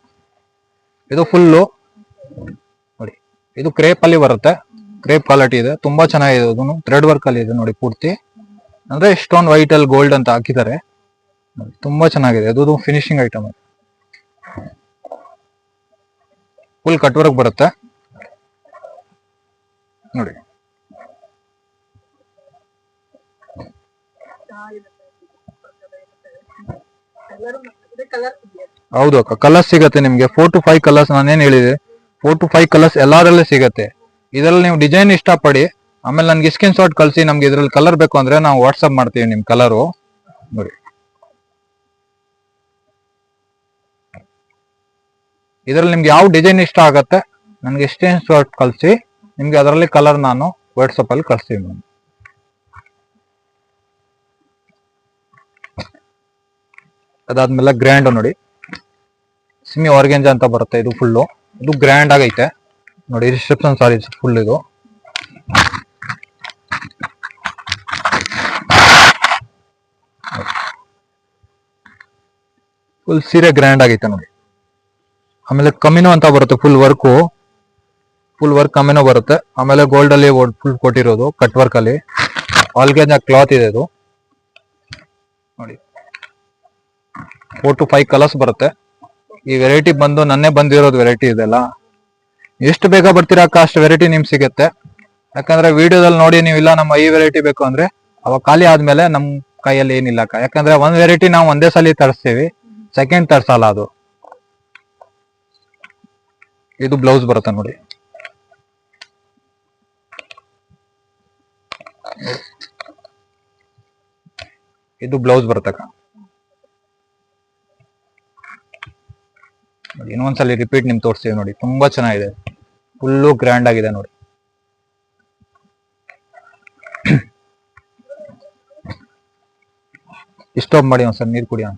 ಇದು ಫುಲ್ಲು ನೋಡಿ, ಇದು ಕ್ರೇಪ್ ಅಲ್ಲಿ ಬರುತ್ತೆ. ಕ್ರೇಪ್ ಕ್ವಾಲಿಟಿ ಇದೆ, ತುಂಬಾ ಚೆನ್ನಾಗಿದೆ. ಇದನ್ನು ಥ್ರೆಡ್ ವರ್ಕ್ ಅಲ್ಲಿ ಇದೆ ನೋಡಿ ಪೂರ್ತಿ, ಅಂದ್ರೆ ಸ್ಟೋನ್ ವೈಟ್ ಅಲ್ಲಿ ಗೋಲ್ಡ್ ಅಂತ ಹಾಕಿದ್ದಾರೆ. ತುಂಬಾ ಚೆನ್ನಾಗಿದೆ, ಅದು finishing item. Full cut work ಬರುತ್ತೆ ನೋಡಿ. ಹೌದು ಅಕ್ಕ, ಕಲರ್ಸ್ ಸಿಗತ್ತೆ ನಿಮ್ಗೆ 4 to 5 ಕಲರ್ಸ್. ನಾನೇನ್ ಹೇಳಿದೆ, 4 to 5 ಕಲರ್ಸ್ ಎಲ್ಲಾದ್ರಲ್ಲೇ ಸಿಗತ್ತೆ. ಇದ್ರಲ್ಲಿ ನೀವು ಡಿಸೈನ್ ಇಷ್ಟಪಡಿ, ಆಮೇಲೆ ನನ್ಗೆ ಸ್ಕ್ರೀನ್ ಶಾಟ್ ಕಳ್ಸಿ. ನಮ್ಗೆ ಇದ್ರಲ್ಲಿ ಕಲರ್ ಬೇಕು ಅಂದ್ರೆ ನಾವು ವಾಟ್ಸ್ಆಪ್ ಮಾಡ್ತೀವಿ ನಿಮ್ ಕಲರು ನೋಡಿ. ಇದ್ರಲ್ಲಿ ನಿಮ್ಗೆ ಯಾವ ಡಿಸೈನ್ ಇಷ್ಟ ಆಗತ್ತೆ ನನ್ಗೆ ಸ್ಕ್ರೀನ್ ಶಾಟ್ ಕಳ್ಸಿ, ನಿಮ್ಗೆ ಅದರಲ್ಲಿ ಕಲರ್ ನಾನು ವಾಟ್ಸಪ್ ಅಲ್ಲಿ ಕಳ್ಸ್ತೀವಿ ಮ್ಯಾಮ್. ಅದಾದ್ಮೇಲೆ ಗ್ರ್ಯಾಂಡ್ ನೋಡಿ, ಸಿಮಿ ಆರ್ಗೆಂಜಾ ಅಂತ ಬರುತ್ತೆ. ಇದು ಫುಲ್ಲು, ಇದು ಗ್ರ್ಯಾಂಡ್ ಆಗೈತೆ ನೋಡಿ. ರಿಸೆಪ್ಷನ್ ಸಾರಿ ಫುಲ್ ಇದು. ಫುಲ್ ಸೀರೆ ಗ್ರ್ಯಾಂಡ್ ಆಗೈತೆ ನೋಡಿ. ಆಮೇಲೆ ಕಮ್ಮಿನೋ ಅಂತ ಬರುತ್ತೆ, ಫುಲ್ ವರ್ಕ್ ಕಮ್ಮಿನೋ ಬರುತ್ತೆ. ಆಮೇಲೆ ಗೋಲ್ಡ್ ಅಲ್ಲಿ ಫುಲ್ ಕೊಟ್ಟಿರೋದು, ಕಟ್ ವರ್ಕ್ ಅಲ್ಲಿ ಆರ್ಗೆಂಜಾ ಕ್ಲಾತ್ ಇದೆ ಇದು ನೋಡಿ. 4 to 5 ಕಲರ್ಸ್ ಬರುತ್ತೆ. ಈ ವೆರೈಟಿ ಬಂದು ನನ್ನೇ ಬಂದಿರೋದು ವೆರೈಟಿ ಇದೆಲ್ಲ. ಎಷ್ಟು ಬೇಗ ಬರ್ತೀರಾ ಅಕ್ಕ ಅಷ್ಟು ವೆರೈಟಿ ನಿಮ್ಗೆ ಸಿಗುತ್ತೆ. ಯಾಕಂದ್ರೆ ವಿಡಿಯೋದಲ್ಲಿ ನೋಡಿ ನೀವು ಇಲ್ಲ ನಮ್ಮ ಈ ವೆರೈಟಿ ಬೇಕು ಅಂದ್ರೆ ಅವಾಗ ಖಾಲಿ ಆದ್ಮೇಲೆ ನಮ್ ಕೈಯಲ್ಲಿ ಏನಿಲ್ಲ ಅಕ್ಕ. ಯಾಕಂದ್ರೆ ಒಂದ್ ವೆರೈಟಿ ನಾವು ಒಂದೇ ಸಲ ತರಿಸ್ತೀವಿ, ಸೆಕೆಂಡ್ ತರ್ಸಲ್ಲ ಅದು. ಇದು ಬ್ಲೌಸ್ ಬರುತ್ತೆ ನೋಡಿ. ಇದು ಬ್ಲೌಸ್ ಬರುತ್ತಕ್ಕ. ಇನ್ನೊಂದ್ಸಲಿ ರಿಪೀಟ್ ನಿಮ್ ತೋರಿಸ್ತೀವಿ ನೋಡಿ, ತುಂಬಾ ಚೆನ್ನಾಗಿದೆ, ಫುಲ್ಲು ಗ್ರ್ಯಾಂಡ್ ಆಗಿದೆ ನೋಡಿ. ಸ್ಟಾಪ್ ಮಾಡಿ ಒಂದ್ಸಲ ನೀರು ಕುಡಿಯೋಣ.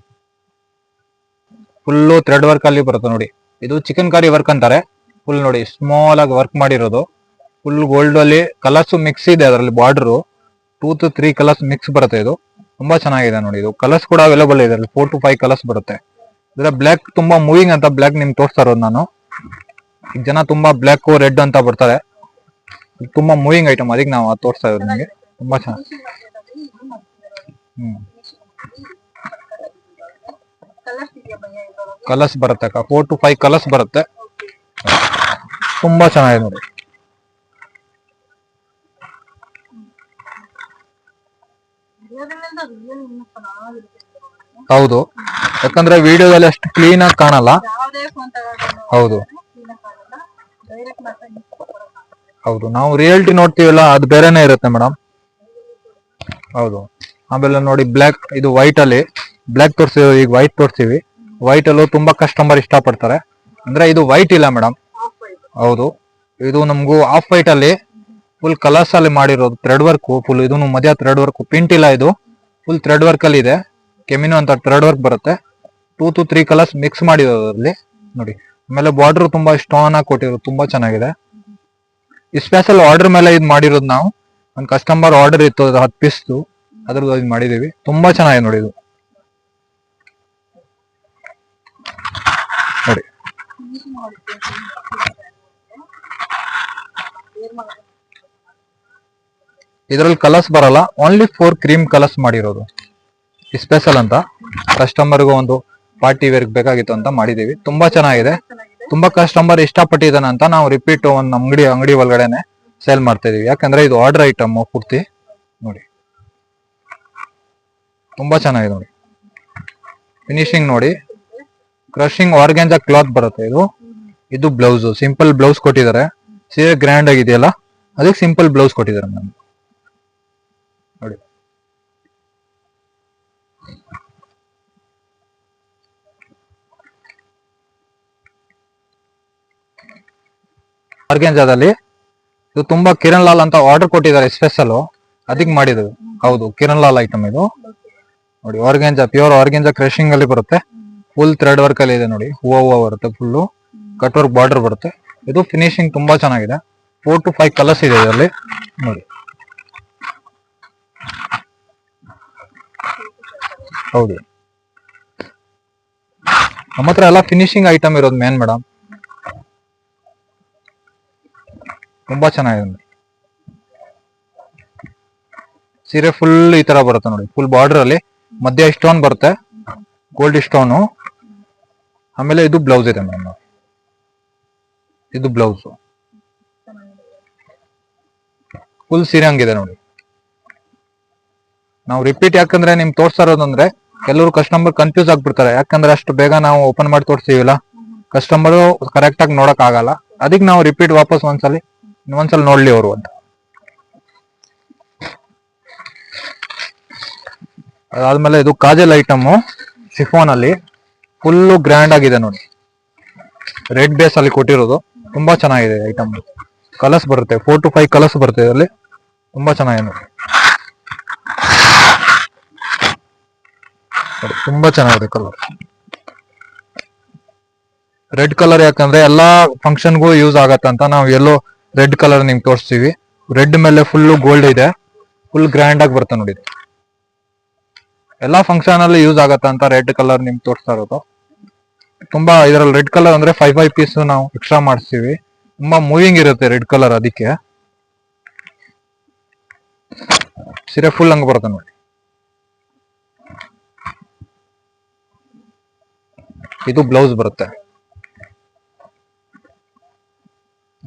ಫುಲ್ಲು ಥ್ರೆಡ್ ವರ್ಕ್ ಅಲ್ಲಿ ಬರುತ್ತೆ ನೋಡಿ. ಇದು ಚಿಕನ್ ಕಾರಿ ವರ್ಕ್ ಅಂತಾರೆ. ಫುಲ್ ನೋಡಿ ಸ್ಮಾಲ್ ಆಗಿ ವರ್ಕ್ ಮಾಡಿರೋದು, ಫುಲ್ ಗೋಲ್ಡ್ ಅಲ್ಲಿ ಕಲರ್ಸ್ ಮಿಕ್ಸ್ ಇದೆ. ಅದರಲ್ಲಿ ಬಾರ್ಡರ್ 2 to 3 ಕಲರ್ಸ್ ಮಿಕ್ಸ್ ಬರುತ್ತೆ. ಇದು ತುಂಬಾ ಚೆನ್ನಾಗಿದೆ ನೋಡಿ. ಇದು ಕಲರ್ಸ್ ಕೂಡ ಅವೈಲೇಬಲ್ ಇದೆ, 4 to 5 ಕಲರ್ಸ್ ಬರುತ್ತೆ. ಇದ್ರ ಬ್ಲ್ಯಾಕ್ ತುಂಬಾ ಮೂವಿಂಗ್ ಅಂತ ಬ್ಲ್ಯಾಕ್ ನಿಮ್ಗೆ ತೋರಿಸ್ತಾ ಇರೋದು ನಾನು. ಈಗ ಜನ ತುಂಬಾ ಬ್ಲ್ಯಾಕ್ ರೆಡ್ ಅಂತ ಬರ್ತಾರೆ, ತುಂಬಾ ಮೂವಿಂಗ್ ಐಟಮ್, ಅದಕ್ಕೆ ನಾವು ತೋರಿಸ್ತಾ ಇರೋದು ನಿಮಗೆ. ತುಂಬಾ ಚೆನ್ನಾಗಿ ಕಲರ್ಸ್ ಬರುತ್ತೆ ಅಕ್ಕ, 4 to 5 ಕಲರ್ಸ್ ಬರುತ್ತೆ. ತುಂಬಾ ಚೆನ್ನಾಗಿದೆ ನೋಡಿ. ಹೌದು, ಯಾಕಂದ್ರೆ ವಿಡಿಯೋದಲ್ಲಿ ಅಷ್ಟು ಕ್ಲೀನ್ ಆಗಿ ಕಾಣಲ್ಲ. ಹೌದು ಹೌದು, ನಾವು ರಿಯಾಲಿಟಿ ನೋಡ್ತೀವಲ್ಲ ಅದು ಬೇರೆನೆ ಇರುತ್ತೆ ಮೇಡಮ್. ಹೌದು. ಆಮೇಲೆ ನೋಡಿ ಬ್ಲ್ಯಾಕ್, ಇದು ವೈಟ್ ಅಲ್ಲಿ ಬ್ಲ್ಯಾಕ್ ತೋರಿಸಿವಿ, ಈಗ ವೈಟ್ ತೋರಿಸ್ತೀವಿ. ವೈಟ್ ಅಲ್ಲೂ ತುಂಬಾ ಕಸ್ಟಮರ್ ಇಷ್ಟಪಡ್ತಾರೆ. ಅಂದ್ರೆ ಇದು ವೈಟ್ ಇಲ್ಲ ಮೇಡಮ್. ಹೌದು, ಇದು ನಮಗೂ ಆಫ್ ವೈಟ್ ಅಲ್ಲಿ ಫುಲ್ ಕಲರ್ಸ್ ಅಲ್ಲಿ ಮಾಡಿರೋದು, ಥ್ರೆಡ್ ವರ್ಕ್ ಫುಲ್. ಇದನ್ನು ಮಧ್ಯ ಥ್ರೆಡ್ ವರ್ಕ್, ಪ್ರಿಂಟ್ ಇಲ್ಲ, ಇದು ಫುಲ್ ಥ್ರೆಡ್ ವರ್ಕ್ ಅಲ್ಲಿ ಇದೆ. ಕೆಮಿನೋ ಅಂತ ಥ್ರೆಡ್ ವರ್ಕ್ ಬರುತ್ತೆ. 2 to 3 ಕಲರ್ಸ್ ಮಿಕ್ಸ್ ಮಾಡಿರೋದ್ರಲ್ಲಿ ನೋಡಿ. ಆಮೇಲೆ ಬಾರ್ಡರ್ ತುಂಬಾ ಸ್ಟೋನ್ ಆಗಿ ಕೊಟ್ಟಿರೋದು, ತುಂಬಾ ಚೆನ್ನಾಗಿದೆ. ಈ ಸ್ಪೆಷಲ್ ಆರ್ಡರ್ ಮೇಲೆ ಇದು ಮಾಡಿರೋದು ನಾವು. ಒಂದು ಕಸ್ಟಮರ್ ಆರ್ಡರ್ ಇತ್ತು, ಅದು 10 ಪೀಸ್ ಅದ್ರದ್ದು ಇದು ಮಾಡಿದೀವಿ. ತುಂಬಾ ಚೆನ್ನಾಗಿದೆ ನೋಡಿ ಇದು ನೋಡಿ. ಇದ್ರಲ್ಲಿ ಕಲರ್ಸ್ ಬರಲ್ಲ, ಓನ್ಲಿ 4 ಕ್ರೀಮ್ ಕಲರ್ಸ್ ಮಾಡಿರೋದು ಸ್ಪೆಷಲ್ ಅಂತ. ಕಸ್ಟಮರ್ಗೂ ಒಂದು ಪಾರ್ಟಿ ವೇರ್ ಬೇಕಾಗಿತ್ತು ಅಂತ ಮಾಡಿದೀವಿ. ತುಂಬಾ ಚೆನ್ನಾಗಿದೆ, ತುಂಬಾ ಕಸ್ಟಮರ್ ಇಷ್ಟಪಟ್ಟಿದ್ದಾನೆ ಅಂತ ನಾವು ರಿಪೀಟ್ ಒಂದು ಅಂಗಡಿ ಒಳಗಡೆನೆ ಸೇಲ್ ಮಾಡ್ತಾ ಇದೀವಿ. ಯಾಕಂದ್ರೆ ಇದು ಆರ್ಡರ್ ಐಟಮ್ ಪೂರ್ತಿ. ನೋಡಿ ತುಂಬಾ ಚೆನ್ನಾಗಿದೆ ನೋಡಿ. ಫಿನಿಶಿಂಗ್ ನೋಡಿ, ಕ್ರಶಿಂಗ್ ಆರ್ಗ್ಯಾನ್ಜಾ ಕ್ಲಾತ್ ಬರುತ್ತೆ ಇದು. ಇದು ಬ್ಲೌಸ್, ಸಿಂಪಲ್ ಬ್ಲೌಸ್ ಕೊಟ್ಟಿದ್ದಾರೆ. ಸೀರೆ ಗ್ರ್ಯಾಂಡ್ ಆಗಿದೆಯಲ್ಲ, ಅದಕ್ಕೆ ಸಿಂಪಲ್ ಬ್ಲೌಸ್ ಕೊಟ್ಟಿದ್ದಾರೆ ನಮ್ಗೆ. ನೋಡಿ ಆರ್ಗ್ಯಾನ್ಜಾದಲ್ಲಿ ಇದು ತುಂಬಾ ಕಿರಣ್ ಲಾಲ್ ಅಂತ ಆರ್ಡರ್ ಕೊಟ್ಟಿದ್ದಾರೆ ಸ್ಪೆಷಲ್, ಅದಕ್ಕೆ ಮಾಡಿದ್ರು. ಹೌದು, ಕಿರಣ್ ಲಾಲ್ ಐಟಮ್ ಇದು. ನೋಡಿ ಆರ್ಗ್ಯಾನ್ಜಾ, ಪ್ಯೂರ್ ಆರ್ಗ್ಯಾನ್ಜಾ ಕ್ರಶಿಂಗ್ ಅಲ್ಲಿ ಬರುತ್ತೆ. ಫುಲ್ ಥ್ರೆಡ್ ವರ್ಕ್ ಅಲ್ಲಿ ಇದೆ ನೋಡಿ. ಹೂವು ಬರುತ್ತೆ, ಫುಲ್ಲು ಕಟ್ ವರ್ಕ್ ಬಾರ್ಡರ್ ಬರುತ್ತೆ. ಇದು ಫಿನಿಶಿಂಗ್ ತುಂಬಾ ಚೆನ್ನಾಗಿದೆ. 4 to 5 ಕಲರ್ಸ್ ಇದೆ ಇದರಲ್ಲಿ. ನೋಡಿ ಹೌದು, ನಮ್ಮ ಹತ್ರ ಎಲ್ಲ ಫಿನಿಶಿಂಗ್ ಐಟಮ್ ಇರೋದು ಮೇನ್ ಮೇಡಮ್. ತುಂಬಾ ಚೆನ್ನಾಗಿದೆ. ಸೀರೆ ಫುಲ್ ಈ ತರ ಬರುತ್ತೆ ನೋಡಿ. ಫುಲ್ ಬಾರ್ಡರ್ ಅಲ್ಲಿ ಮಧ್ಯ ಸ್ಟೋನ್ ಬರುತ್ತೆ, ಗೋಲ್ಡ್ ಸ್ಟೋನು. ಆಮೇಲೆ ಇದು ಬ್ಲೌಸ್ ಇದೆ ಮೇಡಮ್. ಇದು ಬ್ಲೌಸ್ ಫುಲ್ ಸೀರೆ ಹಂಗಿದೆ ನೋಡಿ. ನಾವು ರಿಪೀಟ್ ಯಾಕಂದ್ರೆ ನಿಮ್ಗೆ ತೋರ್ಸ್ತಾ ಇರೋದಂದ್ರೆ ಕೆಲವರು ಕಸ್ಟಮರ್ ಕನ್ಫ್ಯೂಸ್ ಆಗ್ಬಿಡ್ತಾರೆ. ಯಾಕಂದ್ರೆ ಅಷ್ಟು ಬೇಗ ನಾವು ಓಪನ್ ಮಾಡಿ ತೋರಿಸ್ತೀವಿಲ್ಲ, ಕಸ್ಟಮರ್ ಕರೆಕ್ಟ್ ಆಗಿ ನೋಡಕ್ ಆಗಲ್ಲ. ಅದಕ್ಕೆ ನಾವು ರಿಪೀಟ್ ವಾಪಸ್ ಒಂದ್ಸಲ ನೋಡ್ಲಿ ಅವರು ಅಂತ. ಅದಾದ್ಮೇಲೆ ಇದು ಕಾಜಲ್ ಐಟಮ್ ಶಿಫಾನ್ ಅಲ್ಲಿ ಫುಲ್ಲು ಗ್ರ್ಯಾಂಡ್ ಆಗಿದೆ ನೋಡಿ. ರೆಡ್ ಬೇಸ್ ಅಲ್ಲಿ ಕೊಟ್ಟಿರೋದು, ತುಂಬಾ ಚೆನ್ನಾಗಿದೆ ಐಟಮ್. ಕಲರ್ಸ್ ಬರುತ್ತೆ, 4 to 5 ಕಲರ್ಸ್ ಬರುತ್ತೆ ಇದರಲ್ಲಿ. ತುಂಬಾ ಚೆನ್ನಾಗಿದೆ ನೋಡಿ. ತುಂಬಾ ಚೆನ್ನಾಗಿದೆ ಕಲರ್. ರೆಡ್ ಕಲರ್ ಯಾಕಂದ್ರೆ ಎಲ್ಲಾ ಫಂಕ್ಷನ್ಗೂ ಯೂಸ್ ಆಗತ್ತಂತ ನಾವು ಎಲ್ಲೋ ರೆಡ್ ಕಲರ್ ನಿಮ್ಗೆ ತೋರಿಸ್ತೀವಿ. ರೆಡ್ ಮೇಲೆ ಫುಲ್ ಗೋಲ್ಡ್ ಇದೆ, ಫುಲ್ ಗ್ರ್ಯಾಂಡ್ ಆಗಿ ಬರುತ್ತೆ ನೋಡಿ. ಎಲ್ಲಾ ಫಂಕ್ಷನ್ ಅಲ್ಲಿ ಯೂಸ್ ಆಗತ್ತಂತ ರೆಡ್ ಕಲರ್ ನಿಮ್ಗೆ ತೋರಿಸ್ತಾ ಇರೋದು. ತುಂಬಾ ಇದರಲ್ಲಿ ರೆಡ್ ಕಲರ್ ಅಂದ್ರೆ 5 ಪೀಸ್ ನಾವು ಎಕ್ಸ್ಟ್ರಾ ಮಾಡಿಸ್ತೀವಿ. ತುಂಬಾ ಮೂವಿಂಗ್ ಇರುತ್ತೆ ರೆಡ್ ಕಲರ್, ಅದಕ್ಕೆ ಸೀರೆ ಫುಲ್ ಹಂಗ ಬರುತ್ತೆ ನೋಡಿ. ಇದು ಬ್ಲೌಸ್ ಬರುತ್ತೆ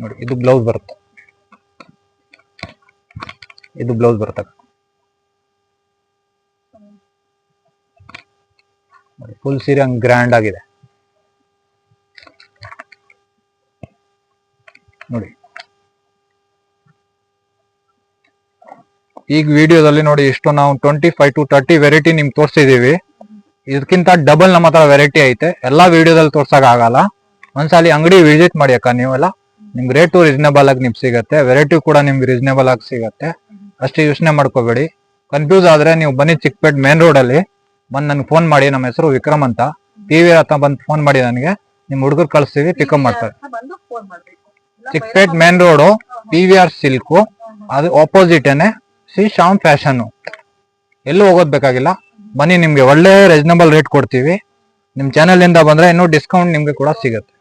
ನೋಡಿ. ಇದು ಬ್ಲೌಸ್ ಬರುತ್ತೆ, ಇದು ಬ್ಲೌಸ್ ಬರುತ್ತೆ. ಫುಲ್ ಸೀರೆ ಹಂಗ್ ಗ್ರ್ಯಾಂಡ್ ಆಗಿದೆ ನೋಡಿ. ಈಗ ವಿಡಿಯೋದಲ್ಲಿ ನೋಡಿ ಇಷ್ಟು ನಾವು 25 to 30 ವೆರೈಟಿ ನಿಮ್ಗೆ ತೋರಿಸಿದೀವಿ. ಇದಕ್ಕಿಂತ ಡಬಲ್ ನಮ್ಮ ಹತ್ರ ವೆರೈಟಿ ಐತೆ. ಎಲ್ಲಾ ವಿಡಿಯೋದಲ್ಲಿ ತೋರ್ಸಕ್ ಆಗಲ್ಲ. ಒಂದ್ಸಲಿ ಅಂಗಡಿ ವಿಸಿಟ್ ಮಾಡಿ ಅಕ್ಕ ನೀವೆಲ್ಲ. ನಿಮ್ಗೆ ರೇಟು ರೀಸನೇಬಲ್ ಆಗಿ ನಿಮ್ಗೆ ಸಿಗತ್ತೆ, ವೆರೈಟಿ ಕೂಡ ನಿಮ್ಗೆ ರೀಸನೇಬಲ್ ಆಗಿ ಸಿಗತ್ತೆ. ಅಷ್ಟೇ ಯೋಚನೆ ಮಾಡ್ಕೋಬೇಡಿ. ಕನ್ಫ್ಯೂಸ್ ಆದ್ರೆ ನೀವು ಬನ್ನಿ ಚಿಕ್ಕಪೇಟ್ ಮೇನ್ ರೋಡ್ ಅಲ್ಲಿ ಬಂದು ನನ್ಗೆ ಫೋನ್ ಮಾಡಿ. ನಮ್ಮ ಹೆಸರು ವಿಕ್ರಮ್ ಅಂತ. ಟಿವಿ ಹತ್ರ ಬಂದು ಫೋನ್ ಮಾಡಿ ನನಗೆ, ನಿಮ್ ಹುಡುಗರು ಕಳಿಸ್ತೀವಿ, ಪಿಕಪ್ ಮಾಡ್ತಾರೆ. Chickpet main road, PVR silk, ಅದು ಆಪೋಸಿಟ್ ಶ್ರೀ ಶ್ಯಾಮ್ ಫ್ಯಾಷನ್. ಎಲ್ಲೂ ಹೋಗೋದ್ ಬೇಕಾಗಿಲ್ಲ, ಬನ್ನಿ. ನಿಮ್ಗೆ ಒಳ್ಳೆ ರೀಸನಬಲ್ ರೇಟ್ ಕೊಡ್ತೀವಿ. ನಿಮ್ ಚಾನೆಲ್ ಇಂದ ಬಂದ್ರೆ ಇನ್ನೂ ಡಿಸ್ಕೌಂಟ್ ನಿಮ್ಗೆ ಕೂಡ ಸಿಗುತ್ತೆ.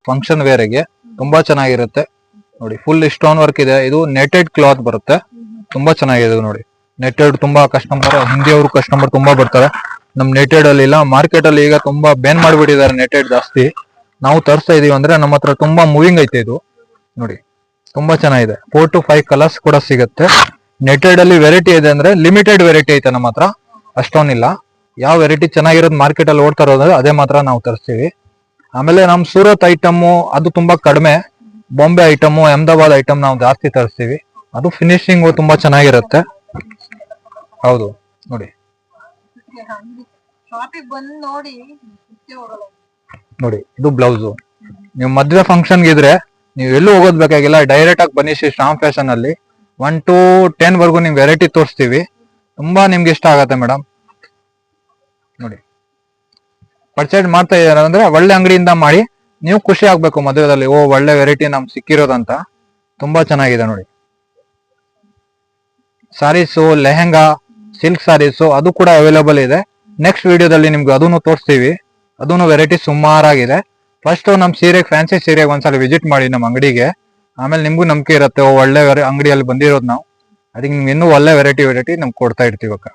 ಫಂಕ್ಷನ್ ವೇರ್ಗೆ ತುಂಬಾ ಚೆನ್ನಾಗಿರುತ್ತೆ ನೋಡಿ. ಫುಲ್ ಸ್ಟೋನ್ ವರ್ಕ್ ಇದೆ. ಇದು ನೆಟೆಡ್ ಕ್ಲಾತ್ ಬರುತ್ತೆ, ತುಂಬಾ ಚೆನ್ನಾಗಿದೆ ನೋಡಿ. ನೆಟೆಡ್ ತುಂಬಾ ಕಸ್ಟಮರ್, ಹಿಂದಿಯವರು ಕಸ್ಟಮರ್ ತುಂಬಾ ಬರ್ತಾರೆ. ನಮ್ ನೆಟೆಡ್ ಅಲ್ಲಿ ಇಲ್ಲ, ಮಾರ್ಕೆಟ್ ಅಲ್ಲಿ ಈಗ ತುಂಬಾ ಬ್ಯಾನ್ ಮಾಡ್ಬಿಟ್ಟಿದ್ದಾರೆ ನೆಟೆಡ್ ಜಾಸ್ತಿ. ನಾವು ತರಿಸ್ತಾ ಇದೀವಿ ಅಂದ್ರೆ ನಮ್ಮ ಹತ್ರ ತುಂಬಾ ಮೂವಿಂಗ್ ಐತೆ ಇದು ನೋಡಿ. ತುಂಬಾ ಚೆನ್ನಾಗಿದೆ. 4 to 5 ಕಲರ್ಸ್ ಕೂಡ ಸಿಗುತ್ತೆ. ನೆಟೆಡ್ ಅಲ್ಲಿ ವೆರೈಟಿ ಇದೆ ಅಂದ್ರೆ ಲಿಮಿಟೆಡ್ ವೆರೈಟಿ ಐತೆ ನಮ್ಮ ಹತ್ರ, ಅಷ್ಟೊಂದಿಲ್ಲ. ಯಾವ ವೆರೈಟಿ ಚೆನ್ನಾಗಿರೋದು ಮಾರ್ಕೆಟ್ ಅಲ್ಲಿ ಓಡ್ತಾ ಇರೋದ್ರೆ ಅದೇ ಮಾತ್ರ ನಾವು ತರಿಸ್ತೀವಿ. ಆಮೇಲೆ ನಮ್ ಸೂರತ್ ಐಟಮು ಅದು ತುಂಬಾ ಕಡಿಮೆ. ಬಾಂಬೆ ಐಟಮು, ಅಹಮದಾಬಾದ್ ಐಟಮ್ ನಾವು ಜಾಸ್ತಿ ತರಿಸ್ತೀವಿ. ಅದು ಫಿನಿಶಿಂಗ್ ತುಂಬಾ ಚೆನ್ನಾಗಿರುತ್ತೆ. ಹೌದು ನೋಡಿ. ನೋಡಿ ಇದು ಬ್ಲೌಸು. ನೀವು ಮದ್ವೆ ಫಂಕ್ಷನ್ಗೆ ಇದ್ರೆ ನೀವು ಎಲ್ಲೂ ಹೋಗೋದ್ ಬೇಕಾಗಿಲ್ಲ, ಡೈರೆಕ್ಟ್ ಆಗಿ ಬನ್ನಿ ಶ್ರೀ ಶ್ಯಾಮ್ ಫ್ಯಾಷನ್ ಅಲ್ಲಿ. 1 to 10 ವರ್ಗು ನಿಮ್ ವೆರೈಟಿ ತೋರಿಸ್ತೀವಿ. ತುಂಬಾ ನಿಮ್ಗೆ ಇಷ್ಟ ಆಗತ್ತೆ ಮೇಡಮ್ ನೋಡಿ. ಪರ್ಚೇಸ್ ಮಾಡ್ತಾ ಇದಾರೆ ಅಂದ್ರೆ ಒಳ್ಳೆ ಅಂಗಡಿಯಿಂದ ಮಾಡಿ. ನೀವು ಖುಷಿ ಆಗ್ಬೇಕು ಮದುವೆದಲ್ಲಿ, ಓ ಒಳ್ಳೆ ವೆರೈಟಿ ನಮ್ಗೆ ಸಿಕ್ಕಿರೋದಂತ. ತುಂಬಾ ಚೆನ್ನಾಗಿದೆ ನೋಡಿ. ಸಾರೀಸು, ಲೆಹೆಂಗಾ, ಸಿಲ್ಕ್ ಸಾರೀಸು ಅದು ಕೂಡ ಅವೈಲೇಬಲ್ ಇದೆ. ನೆಕ್ಸ್ಟ್ ವಿಡಿಯೋದಲ್ಲಿ ನಿಮ್ಗೆ ಅದನ್ನು ತೋರಿಸ್ತೀವಿ. ಅದನ್ನು ವೆರೈಟಿ ಸುಮಾರಾಗಿದೆ. ಫಸ್ಟ್ ನಮ್ ಸೀರೆಗೆ, ಫ್ಯಾನ್ಸಿ ಸೀರೆಗೆ ಒಂದ್ಸಲ ವಿಸಿಟ್ ಮಾಡಿ ನಮ್ಮ ಅಂಗಡಿಗೆ. ಆಮೇಲೆ ನಿಮ್ಗೂ ನಂಬಿಕೆ ಇರುತ್ತೆ, ಒಳ್ಳೆ ಅಂಗಡಿಯಲ್ಲಿ ಬಂದಿರೋದು ನಾವು. ಅದಕ್ಕೆ ನಿಮ್ಗೆ ಇನ್ನೂ ಒಳ್ಳೆ ವೆರೈಟಿ ನಮ್ಗೆ ಕೊಡ್ತಾ ಇರ್ತೀವಿ ಅಕ್ಕ.